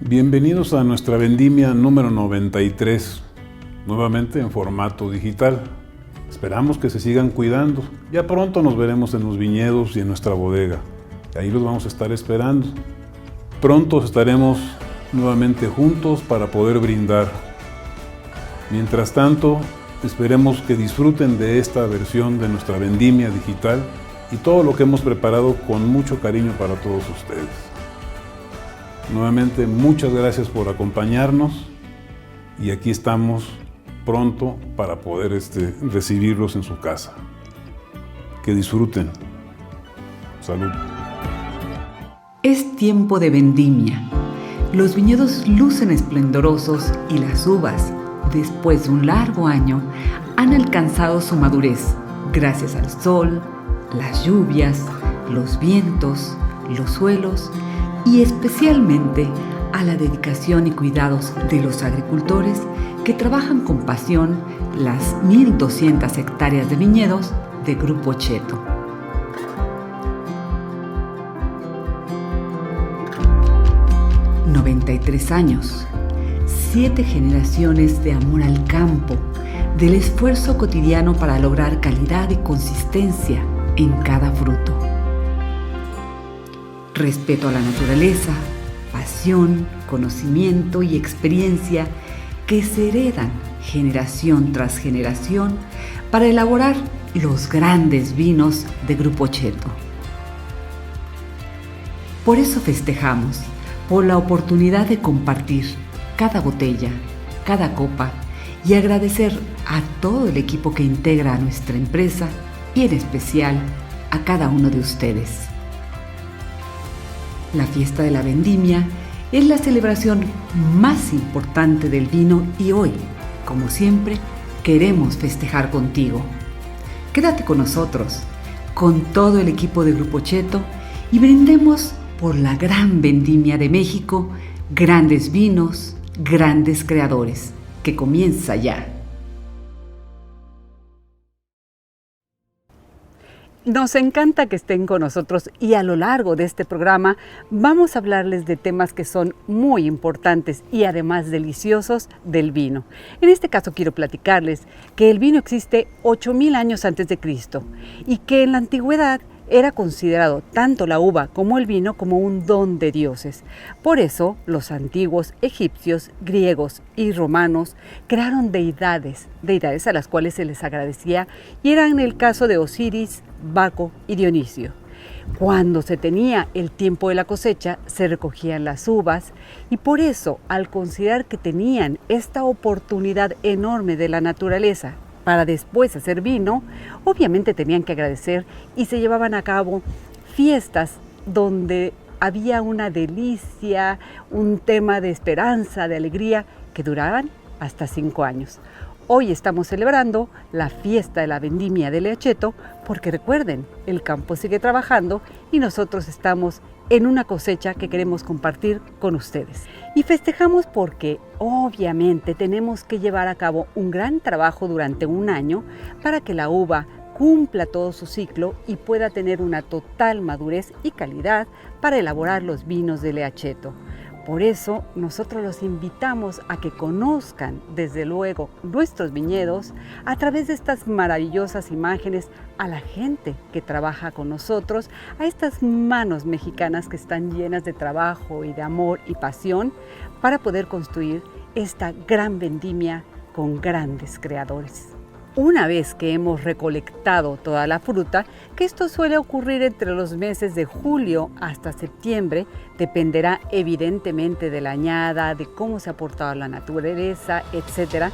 Bienvenidos a nuestra vendimia número 93, nuevamente en formato digital. Esperamos que se sigan cuidando. Ya pronto nos veremos en los viñedos y en nuestra bodega. Ahí los vamos a estar esperando. Pronto estaremos nuevamente juntos para poder brindar. Mientras tanto, esperemos que disfruten de esta versión de nuestra vendimia digital y todo lo que hemos preparado con mucho cariño para todos ustedes. Nuevamente, muchas gracias por acompañarnos y aquí estamos pronto para poder recibirlos en su casa. Que disfruten. Salud. Es tiempo de vendimia. Los viñedos lucen esplendorosos y las uvas, después de un largo año, han alcanzado su madurez gracias al sol, las lluvias, los vientos, los suelos y especialmente a la dedicación y cuidados de los agricultores que trabajan con pasión las 1,200 hectáreas de viñedos de Grupo Cheto. «93 años, 7 generaciones de amor al campo, del esfuerzo cotidiano para lograr calidad y consistencia en cada fruto. Respeto a la naturaleza, pasión, conocimiento y experiencia que se heredan generación tras generación para elaborar los grandes vinos de Grupo Cheto. Por eso festejamos por la oportunidad de compartir cada botella, cada copa y agradecer a todo el equipo que integra a nuestra empresa y en especial a cada uno de ustedes. La fiesta de la vendimia es la celebración más importante del vino y hoy, como siempre, queremos festejar contigo. Quédate con nosotros, con todo el equipo de Grupo Cheto y brindemos por la gran vendimia de México, grandes vinos, grandes creadores, que comienza ya. Nos encanta que estén con nosotros y a lo largo de este programa vamos a hablarles de temas que son muy importantes y además deliciosos del vino. En este caso quiero platicarles que el vino existe 8,000 años antes de Cristo y que en la antigüedad era considerado tanto la uva como el vino como un don de dioses. Por eso los antiguos egipcios, griegos y romanos crearon deidades a las cuales se les agradecía y eran el caso de Osiris, Baco y Dionisio. Cuando se tenía el tiempo de la cosecha, se recogían las uvas y por eso, al considerar que tenían esta oportunidad enorme de la naturaleza para después hacer vino, obviamente tenían que agradecer y se llevaban a cabo fiestas donde había una delicia, un tema de esperanza, de alegría, que duraban hasta 5 años. Hoy estamos celebrando la fiesta de la vendimia de Cheto porque recuerden, el campo sigue trabajando y nosotros estamos en una cosecha que queremos compartir con ustedes. Y festejamos porque obviamente tenemos que llevar a cabo un gran trabajo durante un año para que la uva cumpla todo su ciclo y pueda tener una total madurez y calidad para elaborar los vinos de Cheto. Por eso nosotros los invitamos a que conozcan desde luego nuestros viñedos a través de estas maravillosas imágenes, a la gente que trabaja con nosotros, a estas manos mexicanas que están llenas de trabajo y de amor y pasión para poder construir esta gran vendimia con grandes creadores. Una vez que hemos recolectado toda la fruta, que esto suele ocurrir entre los meses de julio hasta septiembre, dependerá evidentemente de la añada, de cómo se ha portado la naturaleza, etc.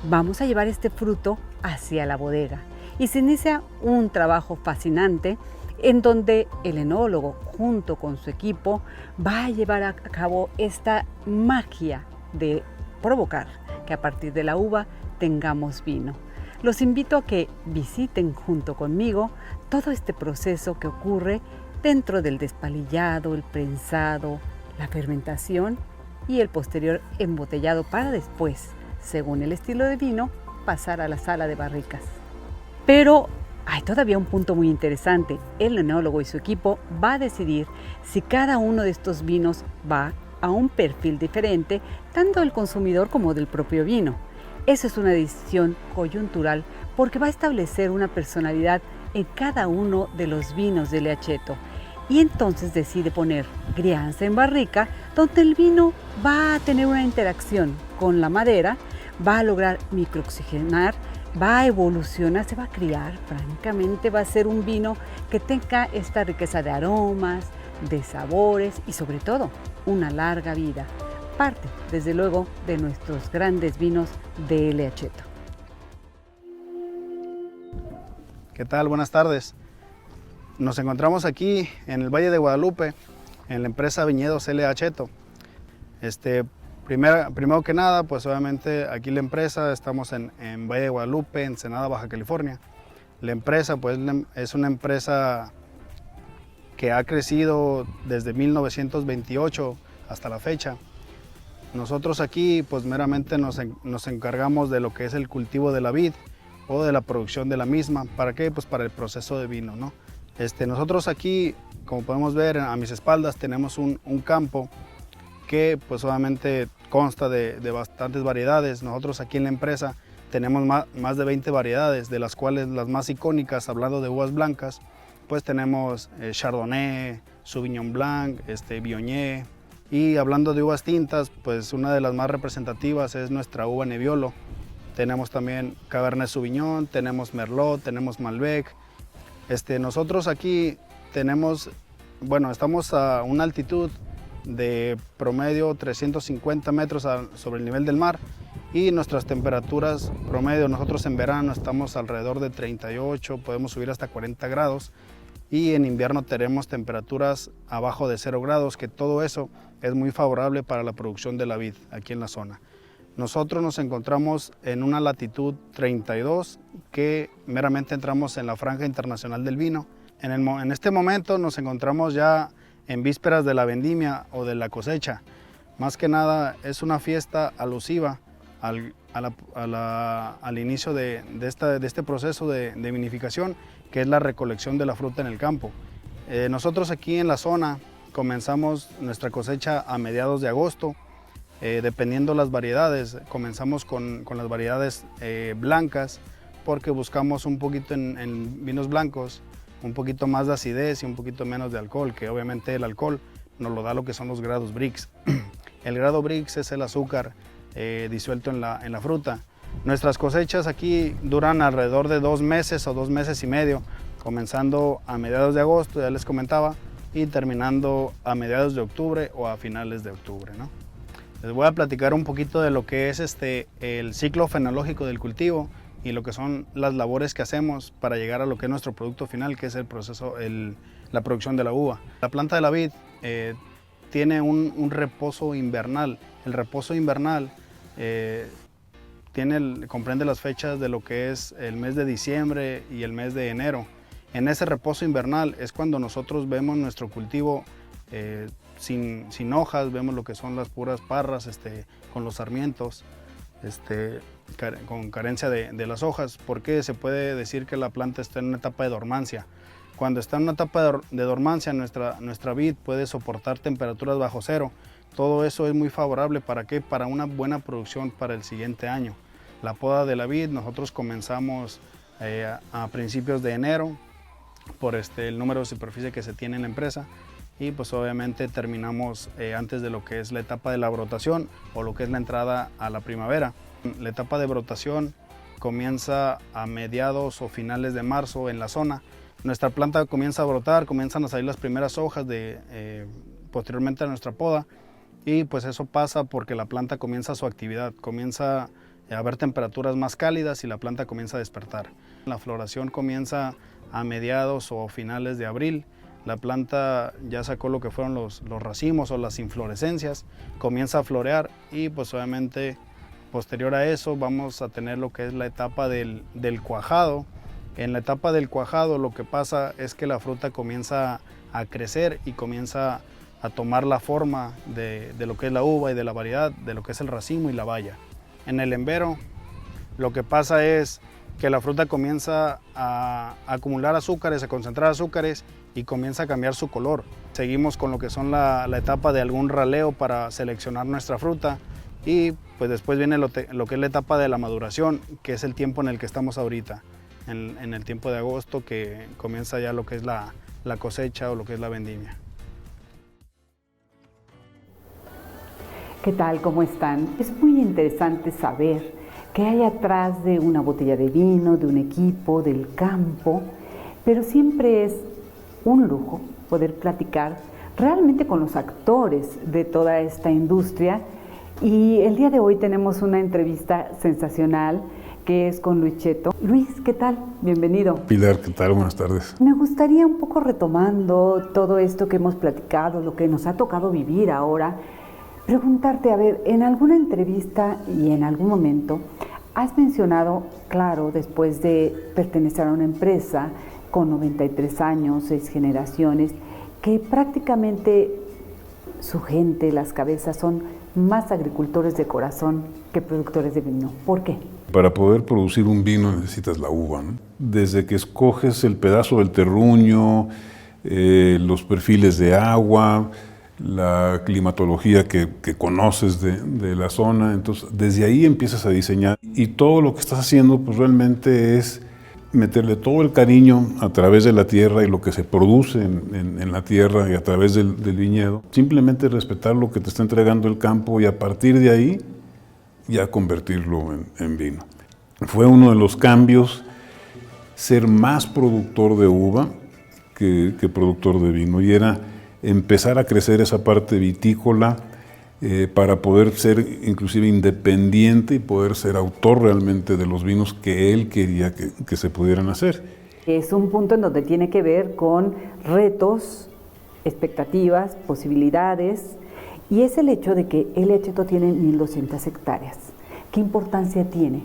Vamos a llevar este fruto hacia la bodega y se inicia un trabajo fascinante en donde el enólogo junto con su equipo va a llevar a cabo esta magia de provocar que a partir de la uva tengamos vino. Los invito a que visiten junto conmigo todo este proceso que ocurre dentro del despalillado, el prensado, la fermentación y el posterior embotellado para después, según el estilo de vino, pasar a la sala de barricas. Pero hay todavía un punto muy interesante. El enólogo y su equipo va a decidir si cada uno de estos vinos va a un perfil diferente, tanto del consumidor como del propio vino. Esa es una decisión coyuntural porque va a establecer una personalidad en cada uno de los vinos de Leacheto. Y entonces decide poner crianza en barrica, donde el vino va a tener una interacción con la madera, va a lograr microoxigenar, va a evolucionar, se va a criar, francamente va a ser un vino que tenga esta riqueza de aromas, de sabores y sobre todo una larga vida. Parte, desde luego, de nuestros grandes vinos de Leacheto. ¿Qué tal? Buenas tardes. Nos encontramos aquí en el Valle de Guadalupe, en la empresa Viñedos Leacheto. Primero que nada, pues obviamente aquí la empresa, estamos en Valle de Guadalupe, Ensenada, Baja California. La empresa pues es una empresa que ha crecido desde 1928 hasta la fecha. Nosotros aquí pues meramente nos encargamos de lo que es el cultivo de la vid o de la producción de la misma. ¿Para qué? Pues para el proceso de vino, ¿no? Nosotros aquí, como podemos ver a mis espaldas, tenemos un campo que pues obviamente consta de bastantes variedades. Nosotros aquí en la empresa tenemos más de 20 variedades, de las cuales las más icónicas, hablando de uvas blancas, pues tenemos Chardonnay, Sauvignon Blanc, Viognier. Y hablando de uvas tintas, pues una de las más representativas es nuestra uva Nebbiolo. Tenemos también Cabernet Sauvignon, tenemos Merlot, tenemos Malbec. Nosotros aquí estamos a una altitud de promedio 350 metros sobre el nivel del mar y nuestras temperaturas promedio, nosotros en verano estamos alrededor de 38, podemos subir hasta 40 grados y en invierno tenemos temperaturas abajo de 0 grados, que todo eso es muy favorable para la producción de la vid aquí en la zona. Nosotros nos encontramos en una latitud 32, que meramente entramos en la franja internacional del vino. En este momento nos encontramos ya en vísperas de la vendimia o de la cosecha. Más que nada es una fiesta alusiva al inicio de este proceso de vinificación, que es la recolección de la fruta en el campo. Nosotros aquí en la zona comenzamos nuestra cosecha a mediados de agosto. Dependiendo las variedades, comenzamos con las variedades blancas, porque buscamos un poquito en vinos blancos un poquito más de acidez y un poquito menos de alcohol, que obviamente el alcohol nos lo da lo que son los grados Brix. El grado Brix es el azúcar disuelto en la fruta. Nuestras cosechas aquí duran alrededor de 2 meses o 2 meses y medio, comenzando a mediados de agosto, ya les comentaba, y terminando a mediados de octubre o a finales de octubre, ¿no? Les voy a platicar un poquito de lo que es el ciclo fenológico del cultivo y lo que son las labores que hacemos para llegar a lo que es nuestro producto final, que es el proceso, la producción de la uva. La planta de la vid tiene un reposo invernal. El reposo invernal comprende las fechas de lo que es el mes de diciembre y el mes de enero. En ese reposo invernal es cuando nosotros vemos nuestro cultivo sin hojas, vemos lo que son las puras parras con los sarmientos, con carencia de las hojas, porque se puede decir que la planta está en una etapa de dormancia. Cuando está en una etapa de dormancia, nuestra vid puede soportar temperaturas bajo cero. Todo eso es muy favorable ¿para qué? Para una buena producción para el siguiente año. La poda de la vid nosotros comenzamos a principios de enero por el número de superficie que se tiene en la empresa, y pues obviamente terminamos antes de lo que es la etapa de la brotación o lo que es la entrada a la primavera. La etapa de brotación comienza a mediados o finales de marzo en la zona. Nuestra planta comienza a brotar, comienzan a salir las primeras hojas posteriormente a nuestra poda, y pues eso pasa porque la planta comienza su actividad, comienza a haber temperaturas más cálidas y la planta comienza a despertar. La floración comienza a mediados o finales de abril. La planta ya sacó lo que fueron los racimos o las inflorescencias, comienza a florear y pues obviamente posterior a eso vamos a tener lo que es la etapa del cuajado. En la etapa del cuajado lo que pasa es que la fruta comienza a crecer y comienza a tomar la forma de lo que es la uva y de la variedad, de lo que es el racimo y la baya. En el embero lo que pasa es que la fruta comienza a acumular azúcares, a concentrar azúcares, y comienza a cambiar su color. Seguimos con lo que son la etapa de algún raleo para seleccionar nuestra fruta y pues después viene lo que es la etapa de la maduración, que es el tiempo en el que estamos ahorita, en el tiempo de agosto, que comienza ya lo que es la cosecha o lo que es la vendimia. ¿Qué tal? ¿Cómo están? Es muy interesante saber qué hay atrás de una botella de vino, de un equipo, del campo, pero siempre es un lujo poder platicar realmente con los actores de toda esta industria. Y el día de hoy tenemos una entrevista sensacional que es con Luis Cheto. Luis, ¿qué tal? Bienvenido. Pilar, ¿qué tal? Buenas tardes. Me gustaría un poco retomando todo esto que hemos platicado, lo que nos ha tocado vivir ahora, preguntarte, a ver, en alguna entrevista y en algún momento has mencionado, claro, después de pertenecer a una empresa con 93 años, 6 generaciones, que prácticamente su gente, las cabezas son más agricultores de corazón que productores de vino. ¿Por qué? Para poder producir un vino necesitas la uva, ¿no? Desde que escoges el pedazo del terruño, los perfiles de agua, la climatología que conoces de la zona, entonces desde ahí empiezas a diseñar y todo lo que estás haciendo pues realmente es meterle todo el cariño a través de la tierra y lo que se produce en la tierra y a través del viñedo. Simplemente respetar lo que te está entregando el campo y a partir de ahí ya convertirlo en vino. Fue uno de los cambios ser más productor de uva que productor de vino y era empezar a crecer esa parte vitícola para poder ser inclusive independiente y poder ser autor realmente de los vinos que él quería que se pudieran hacer. Es un punto en donde tiene que ver con retos, expectativas, posibilidades, y es el hecho de que LA Cheto tiene 1,200 hectáreas. ¿Qué importancia tiene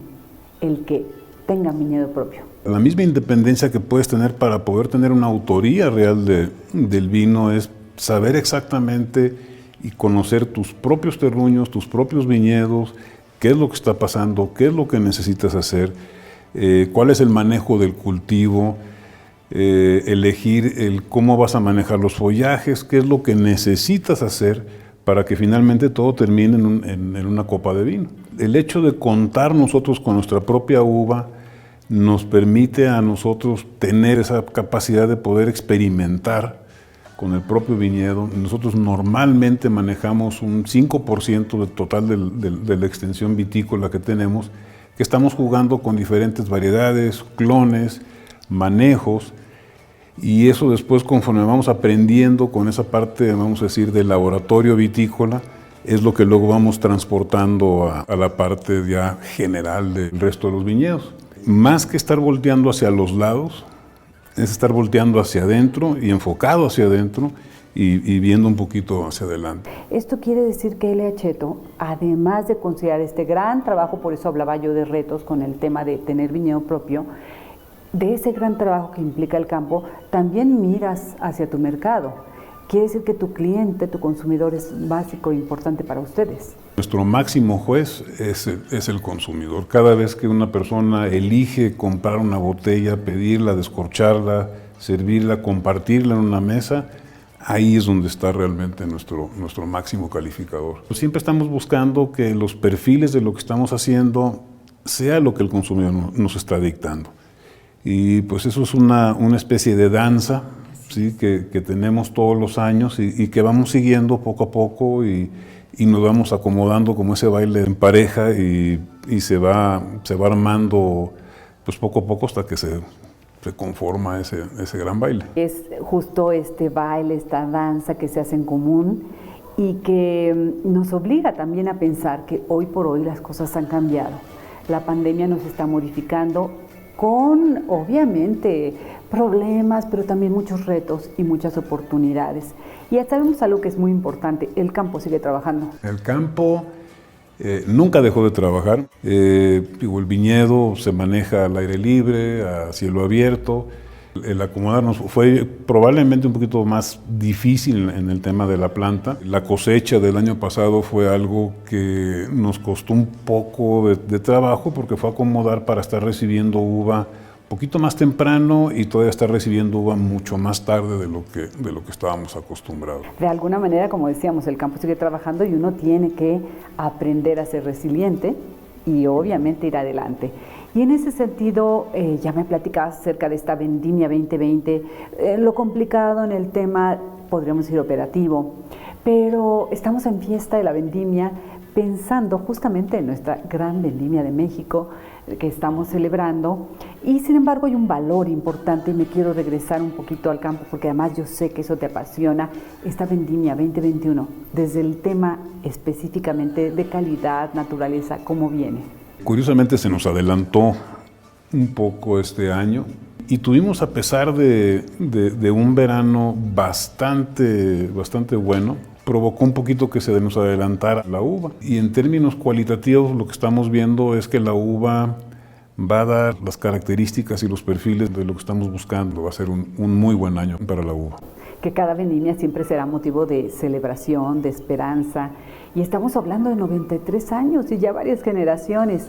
el que tenga viñedo propio? La misma independencia que puedes tener para poder tener una autoría real del vino es saber exactamente y conocer tus propios terruños, tus propios viñedos, qué es lo que está pasando, qué es lo que necesitas hacer, cuál es el manejo del cultivo, elegir cómo vas a manejar los follajes, qué es lo que necesitas hacer para que finalmente todo termine en una copa de vino. El hecho de contar nosotros con nuestra propia uva nos permite a nosotros tener esa capacidad de poder experimentar con el propio viñedo. Nosotros normalmente manejamos un 5% del total de la extensión vitícola que tenemos, que estamos jugando con diferentes variedades, clones, manejos, y eso después conforme vamos aprendiendo con esa parte, vamos a decir, del laboratorio vitícola, es lo que luego vamos transportando a la parte ya general del resto de los viñedos. Más que estar volteando hacia los lados, es estar volteando hacia adentro y enfocado hacia adentro y viendo un poquito hacia adelante. Esto quiere decir que LA Cheto, además de considerar este gran trabajo, por eso hablaba yo de retos con el tema de tener viñedo propio, de ese gran trabajo que implica el campo, también miras hacia tu mercado. Quiere decir que tu cliente, tu consumidor es básico e importante para ustedes. Nuestro máximo juez es el consumidor. Cada vez que una persona elige comprar una botella, pedirla, descorcharla, servirla, compartirla en una mesa, ahí es donde está realmente nuestro máximo calificador. Siempre estamos buscando que los perfiles de lo que estamos haciendo sea lo que el consumidor nos está dictando. Y pues eso es una especie de danza, ¿sí? que tenemos todos los años y que vamos siguiendo poco a poco y nos vamos acomodando como ese baile en pareja y se va armando pues poco a poco hasta que se conforma ese gran baile. Es justo este baile, esta danza que se hace en común y que nos obliga también a pensar que hoy por hoy las cosas han cambiado. La pandemia nos está modificando con, obviamente, problemas, pero también muchos retos y muchas oportunidades. Y ya sabemos algo que es muy importante, el campo sigue trabajando. El campo nunca dejó de trabajar. El viñedo se maneja al aire libre, a cielo abierto. El acomodarnos fue probablemente un poquito más difícil en el tema de la planta. La cosecha del año pasado fue algo que nos costó un poco de trabajo porque fue acomodar para estar recibiendo uva poquito más temprano y todavía está recibiendo uva mucho más tarde de lo que estábamos acostumbrados. De alguna manera, como decíamos, el campo sigue trabajando y uno tiene que aprender a ser resiliente y obviamente ir adelante. Y en ese sentido, ya me platicabas acerca de esta Vendimia 2020, lo complicado en el tema, podríamos decir, operativo, pero estamos en fiesta de la Vendimia pensando justamente en nuestra gran Vendimia de México que estamos celebrando, y sin embargo hay un valor importante y me quiero regresar un poquito al campo porque además yo sé que eso te apasiona, esta Vendimia 2021, desde el tema específicamente de calidad, naturaleza, ¿cómo viene? Curiosamente se nos adelantó un poco este año y tuvimos, a pesar de un verano bastante bueno, provocó un poquito que se nos adelantara la uva. Y en términos cualitativos lo que estamos viendo es que la uva va a dar las características y los perfiles de lo que estamos buscando. Va a ser un muy buen año para la uva. Que cada vendimia siempre será motivo de celebración, de esperanza. Y estamos hablando de 93 años y ya varias generaciones.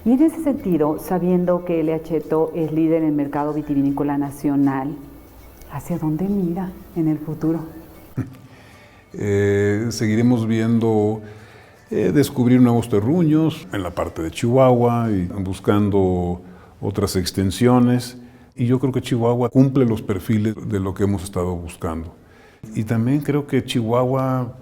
Y en ese sentido, sabiendo que El Acheto es líder en el mercado vitivinícola nacional, ¿hacia dónde mira en el futuro? Seguiremos viendo descubrir nuevos terruños en la parte de Chihuahua y buscando otras extensiones. Y yo creo que Chihuahua cumple los perfiles de lo que hemos estado buscando. Y también creo que Chihuahua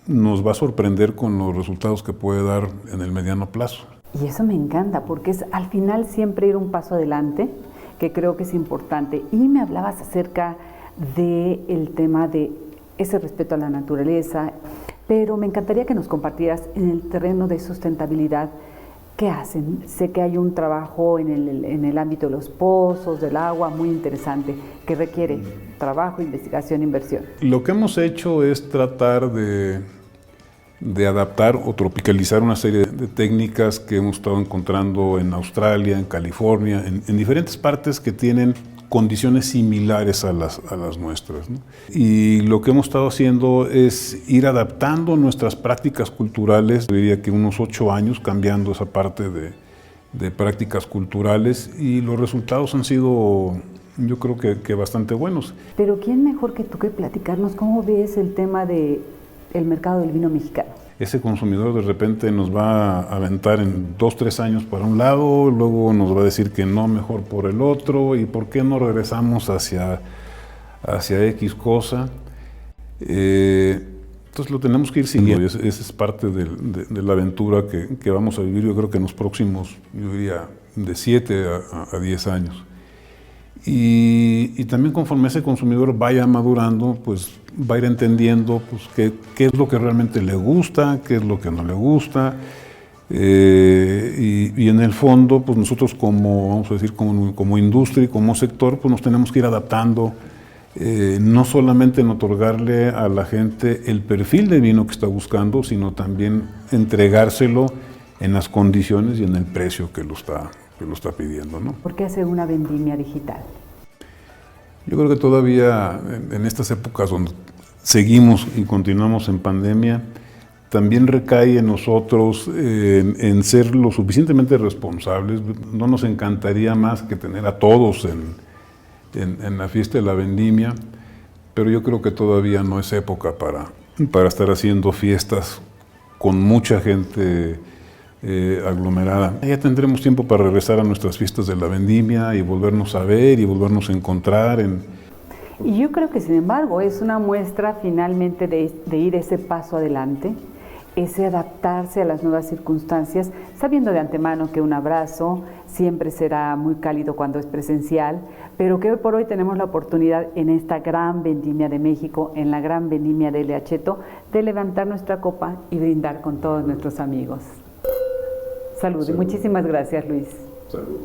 nos va a sorprender con los resultados que puede dar en el mediano plazo. Y eso me encanta porque es al final siempre ir un paso adelante, que creo que es importante. Y me hablabas acerca del tema de ese respeto a la naturaleza, pero me encantaría que nos compartieras en el terreno de sustentabilidad qué hacen. Sé que hay un trabajo en el ámbito de los pozos, del agua, muy interesante, que requiere trabajo, investigación, inversión. Lo que hemos hecho es tratar de adaptar o tropicalizar una serie de técnicas que hemos estado encontrando en Australia, en California, en diferentes partes que tienen condiciones similares a las nuestras, ¿no? Y lo que hemos estado haciendo es ir adaptando nuestras prácticas culturales, diría que unos 8 años cambiando esa parte de prácticas culturales, y los resultados han sido, yo creo que bastante buenos. Pero ¿quién mejor que tú que platicarnos cómo ves el tema del mercado del vino mexicano? Ese consumidor de repente nos va a aventar en 2-3 años para un lado, luego nos va a decir que no, mejor por el otro, y por qué no regresamos hacia X cosa. Entonces lo tenemos que ir siguiendo. Esa es parte de la aventura que vamos a vivir, yo creo que en los próximos, yo diría, de 7 a 10 años. Y también conforme ese consumidor vaya madurando, pues va a ir entendiendo pues, qué es lo que realmente le gusta, qué es lo que no le gusta. Y en el fondo, pues nosotros vamos a decir, como industria y como sector, pues nos tenemos que ir adaptando, no solamente en otorgarle a la gente el perfil de vino que está buscando, sino también entregárselo en las condiciones y en el precio que lo está pidiendo, ¿no? ¿Por qué hacer una vendimia digital? Yo creo que todavía en estas épocas donde seguimos y continuamos en pandemia, también recae en nosotros en ser lo suficientemente responsables. No nos encantaría más que tener a todos en la fiesta de la vendimia, pero yo creo que todavía no es época para estar haciendo fiestas con mucha gente aglomerada. Ya tendremos tiempo para regresar a nuestras fiestas de la vendimia y volvernos a ver y volvernos a encontrar. Y yo creo que sin embargo es una muestra finalmente de ir ese paso adelante, ese adaptarse a las nuevas circunstancias, sabiendo de antemano que un abrazo siempre será muy cálido cuando es presencial, pero que hoy por hoy tenemos la oportunidad en esta gran vendimia de México, en la gran vendimia de El Acheto, de levantar nuestra copa y brindar con todos nuestros amigos. Salud. Y muchísimas gracias, Luis. Salud.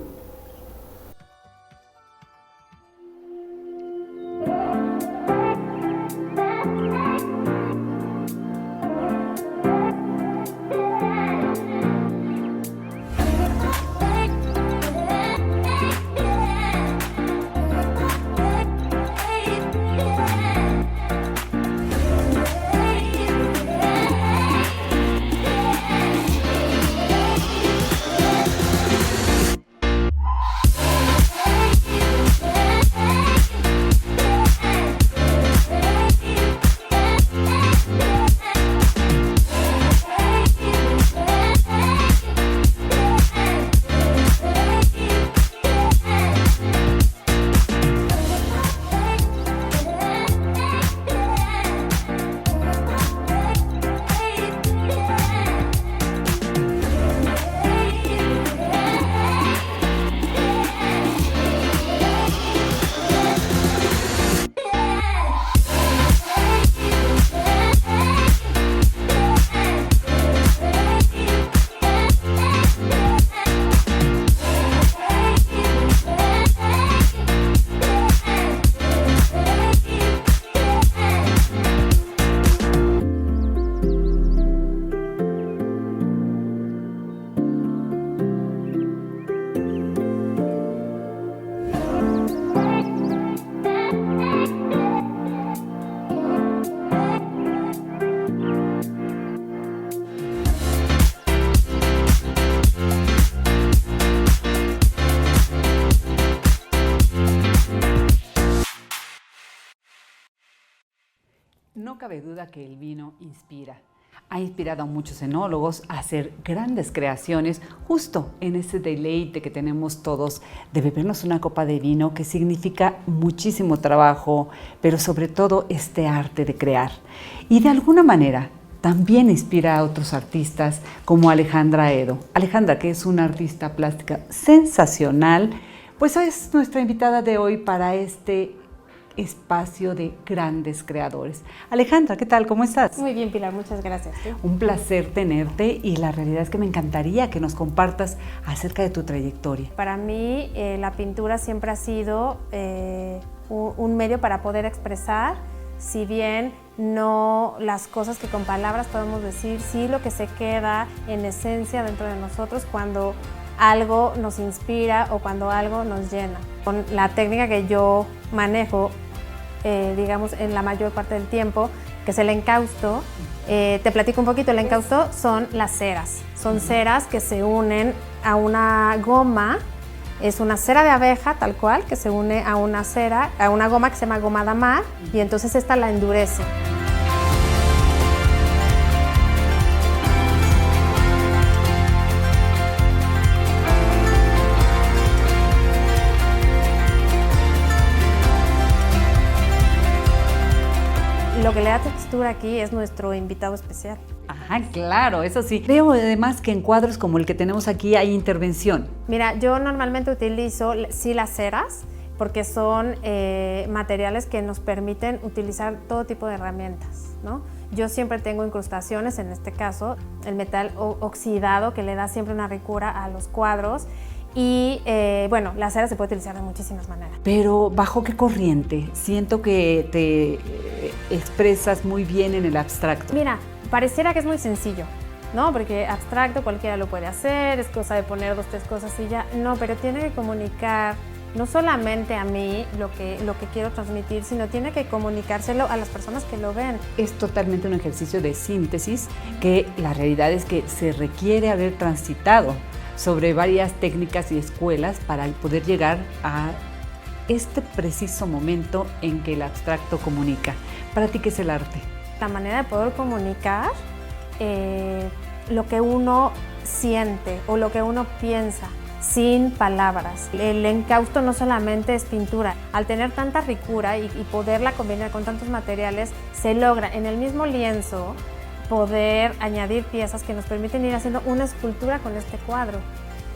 cabe duda que el vino inspira. Ha inspirado a muchos enólogos a hacer grandes creaciones justo en ese deleite que tenemos todos de bebernos una copa de vino, que significa muchísimo trabajo, pero sobre todo este arte de crear. Y de alguna manera también inspira a otros artistas como Alejandra Edo. Alejandra, que es una artista plástica sensacional, pues es nuestra invitada de hoy para este espacio de grandes creadores. Alejandra, ¿qué tal? ¿Cómo estás? Muy bien, Pilar, muchas gracias. ¿Sí? Un placer tenerte y la realidad es que me encantaría que nos compartas acerca de tu trayectoria. Para mí la pintura siempre ha sido un medio para poder expresar, si bien no las cosas que con palabras podemos decir, sí lo que se queda en esencia dentro de nosotros cuando algo nos inspira o cuando algo nos llena. Con la técnica que yo manejo, digamos, en la mayor parte del tiempo, que es el encausto. Te platico un poquito, el encausto son las ceras. Son ceras que se unen a una goma, es una cera de abeja tal cual, que se une a una cera, a una goma que se llama goma damar, y entonces esta la endurece. Lo que le da textura aquí es nuestro invitado especial. Ajá, claro, eso sí. Veo además que en cuadros como el que tenemos aquí hay intervención. Mira, yo normalmente utilizo sí las ceras porque son materiales que nos permiten utilizar todo tipo de herramientas, ¿no? Yo siempre tengo incrustaciones, en este caso el metal oxidado que le da siempre una ricura a los cuadros. Y bueno, la cera se puede utilizar de muchísimas maneras. Pero ¿bajo qué corriente? Siento que te expresas muy bien en el abstracto. Mira, pareciera que es muy sencillo, ¿no? Porque abstracto cualquiera lo puede hacer, es cosa de poner 2, 3 cosas y ya. No, pero tiene que comunicar no solamente a mí lo que quiero transmitir, sino tiene que comunicárselo a las personas que lo ven. Es totalmente un ejercicio de síntesis que la realidad es que se requiere haber transitado sobre varias técnicas y escuelas para poder llegar a este preciso momento en que el abstracto comunica. ¿Para ti qué es el arte? La manera de poder comunicar lo que uno siente o lo que uno piensa sin palabras. El encausto no solamente es pintura. Al tener tanta ricura y poderla combinar con tantos materiales, se logra en el mismo lienzo poder añadir piezas que nos permiten ir haciendo una escultura con este cuadro.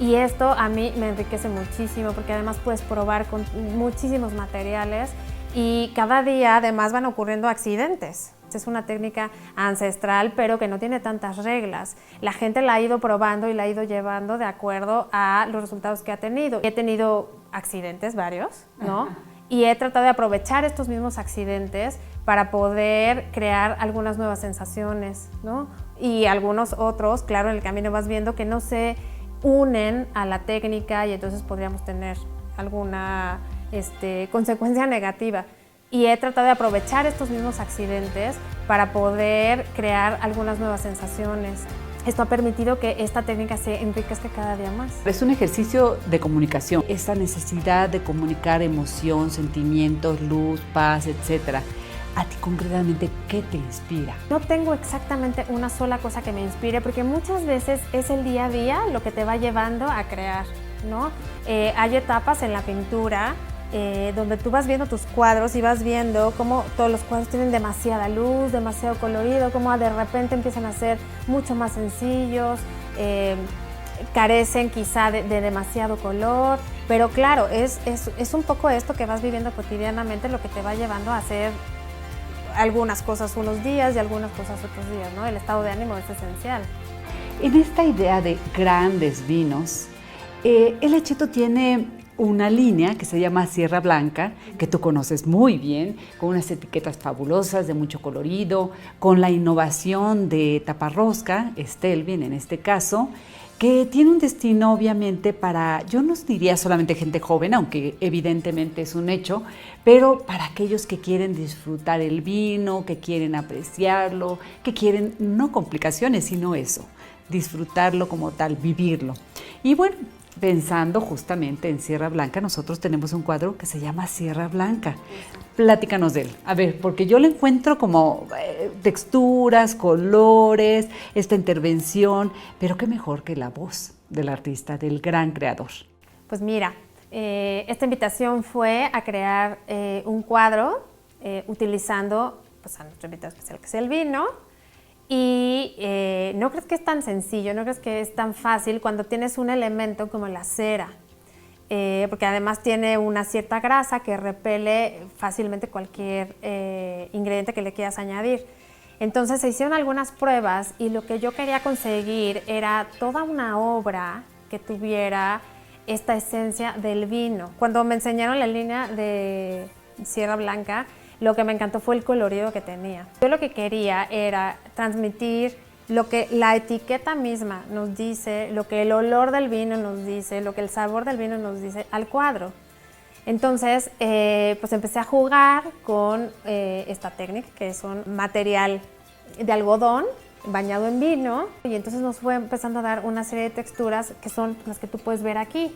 Y esto a mí me enriquece muchísimo porque además puedes probar con muchísimos materiales y cada día además van ocurriendo accidentes. Es una técnica ancestral pero que no tiene tantas reglas. La gente la ha ido probando y la ha ido llevando de acuerdo a los resultados que ha tenido. He tenido accidentes varios, ¿no? Ajá. Y he tratado de aprovechar estos mismos accidentes para poder crear algunas nuevas sensaciones, ¿no? Y algunos otros, claro, en el camino vas viendo que no se unen a la técnica y entonces podríamos tener alguna consecuencia negativa. Y he tratado de aprovechar estos mismos accidentes para poder crear algunas nuevas sensaciones. Esto ha permitido que esta técnica se enriquezca cada día más. Es un ejercicio de comunicación, esa necesidad de comunicar emoción, sentimientos, luz, paz, etcétera. ¿A ti concretamente qué te inspira? No tengo exactamente una sola cosa que me inspire, porque muchas veces es el día a día lo que te va llevando a crear, ¿no? Hay etapas en la pintura donde tú vas viendo tus cuadros y vas viendo cómo todos los cuadros tienen demasiada luz, demasiado colorido, cómo de repente empiezan a ser mucho más sencillos, carecen quizá de demasiado color, pero claro, es un poco esto que vas viviendo cotidianamente lo que te va llevando a hacer algunas cosas unos días y algunas cosas otros días, ¿no? El estado de ánimo es esencial. En esta idea de grandes vinos, el Lecheto tiene una línea que se llama Sierra Blanca, que tú conoces muy bien, con unas etiquetas fabulosas de mucho colorido, con la innovación de Taparrosca, Stelvin en este caso, que tiene un destino obviamente para, yo no diría solamente gente joven, aunque evidentemente es un hecho, pero para aquellos que quieren disfrutar el vino, que quieren apreciarlo, que quieren no complicaciones, sino eso, disfrutarlo como tal, vivirlo. Y bueno, pensando justamente en Sierra Blanca, nosotros tenemos un cuadro que se llama Sierra Blanca. Platícanos de él. A ver, porque yo le encuentro como texturas, colores, esta intervención, pero qué mejor que la voz del artista, del gran creador. Pues mira, esta invitación fue a crear un cuadro utilizando pues, a nuestro invitado especial, que es el vino. Y no crees que es tan sencillo, no crees que es tan fácil cuando tienes un elemento como la cera, porque además tiene una cierta grasa que repele fácilmente cualquier ingrediente que le quieras añadir. Entonces se hicieron algunas pruebas y lo que yo quería conseguir era toda una obra que tuviera esta esencia del vino. Cuando me enseñaron la línea de Sierra Blanca, lo que me encantó fue el colorido que tenía. Yo lo que quería era transmitir lo que la etiqueta misma nos dice, lo que el olor del vino nos dice, lo que el sabor del vino nos dice al cuadro. Entonces, pues empecé a jugar con esta técnica, que es un material de algodón bañado en vino, y entonces nos fue empezando a dar una serie de texturas que son las que tú puedes ver aquí.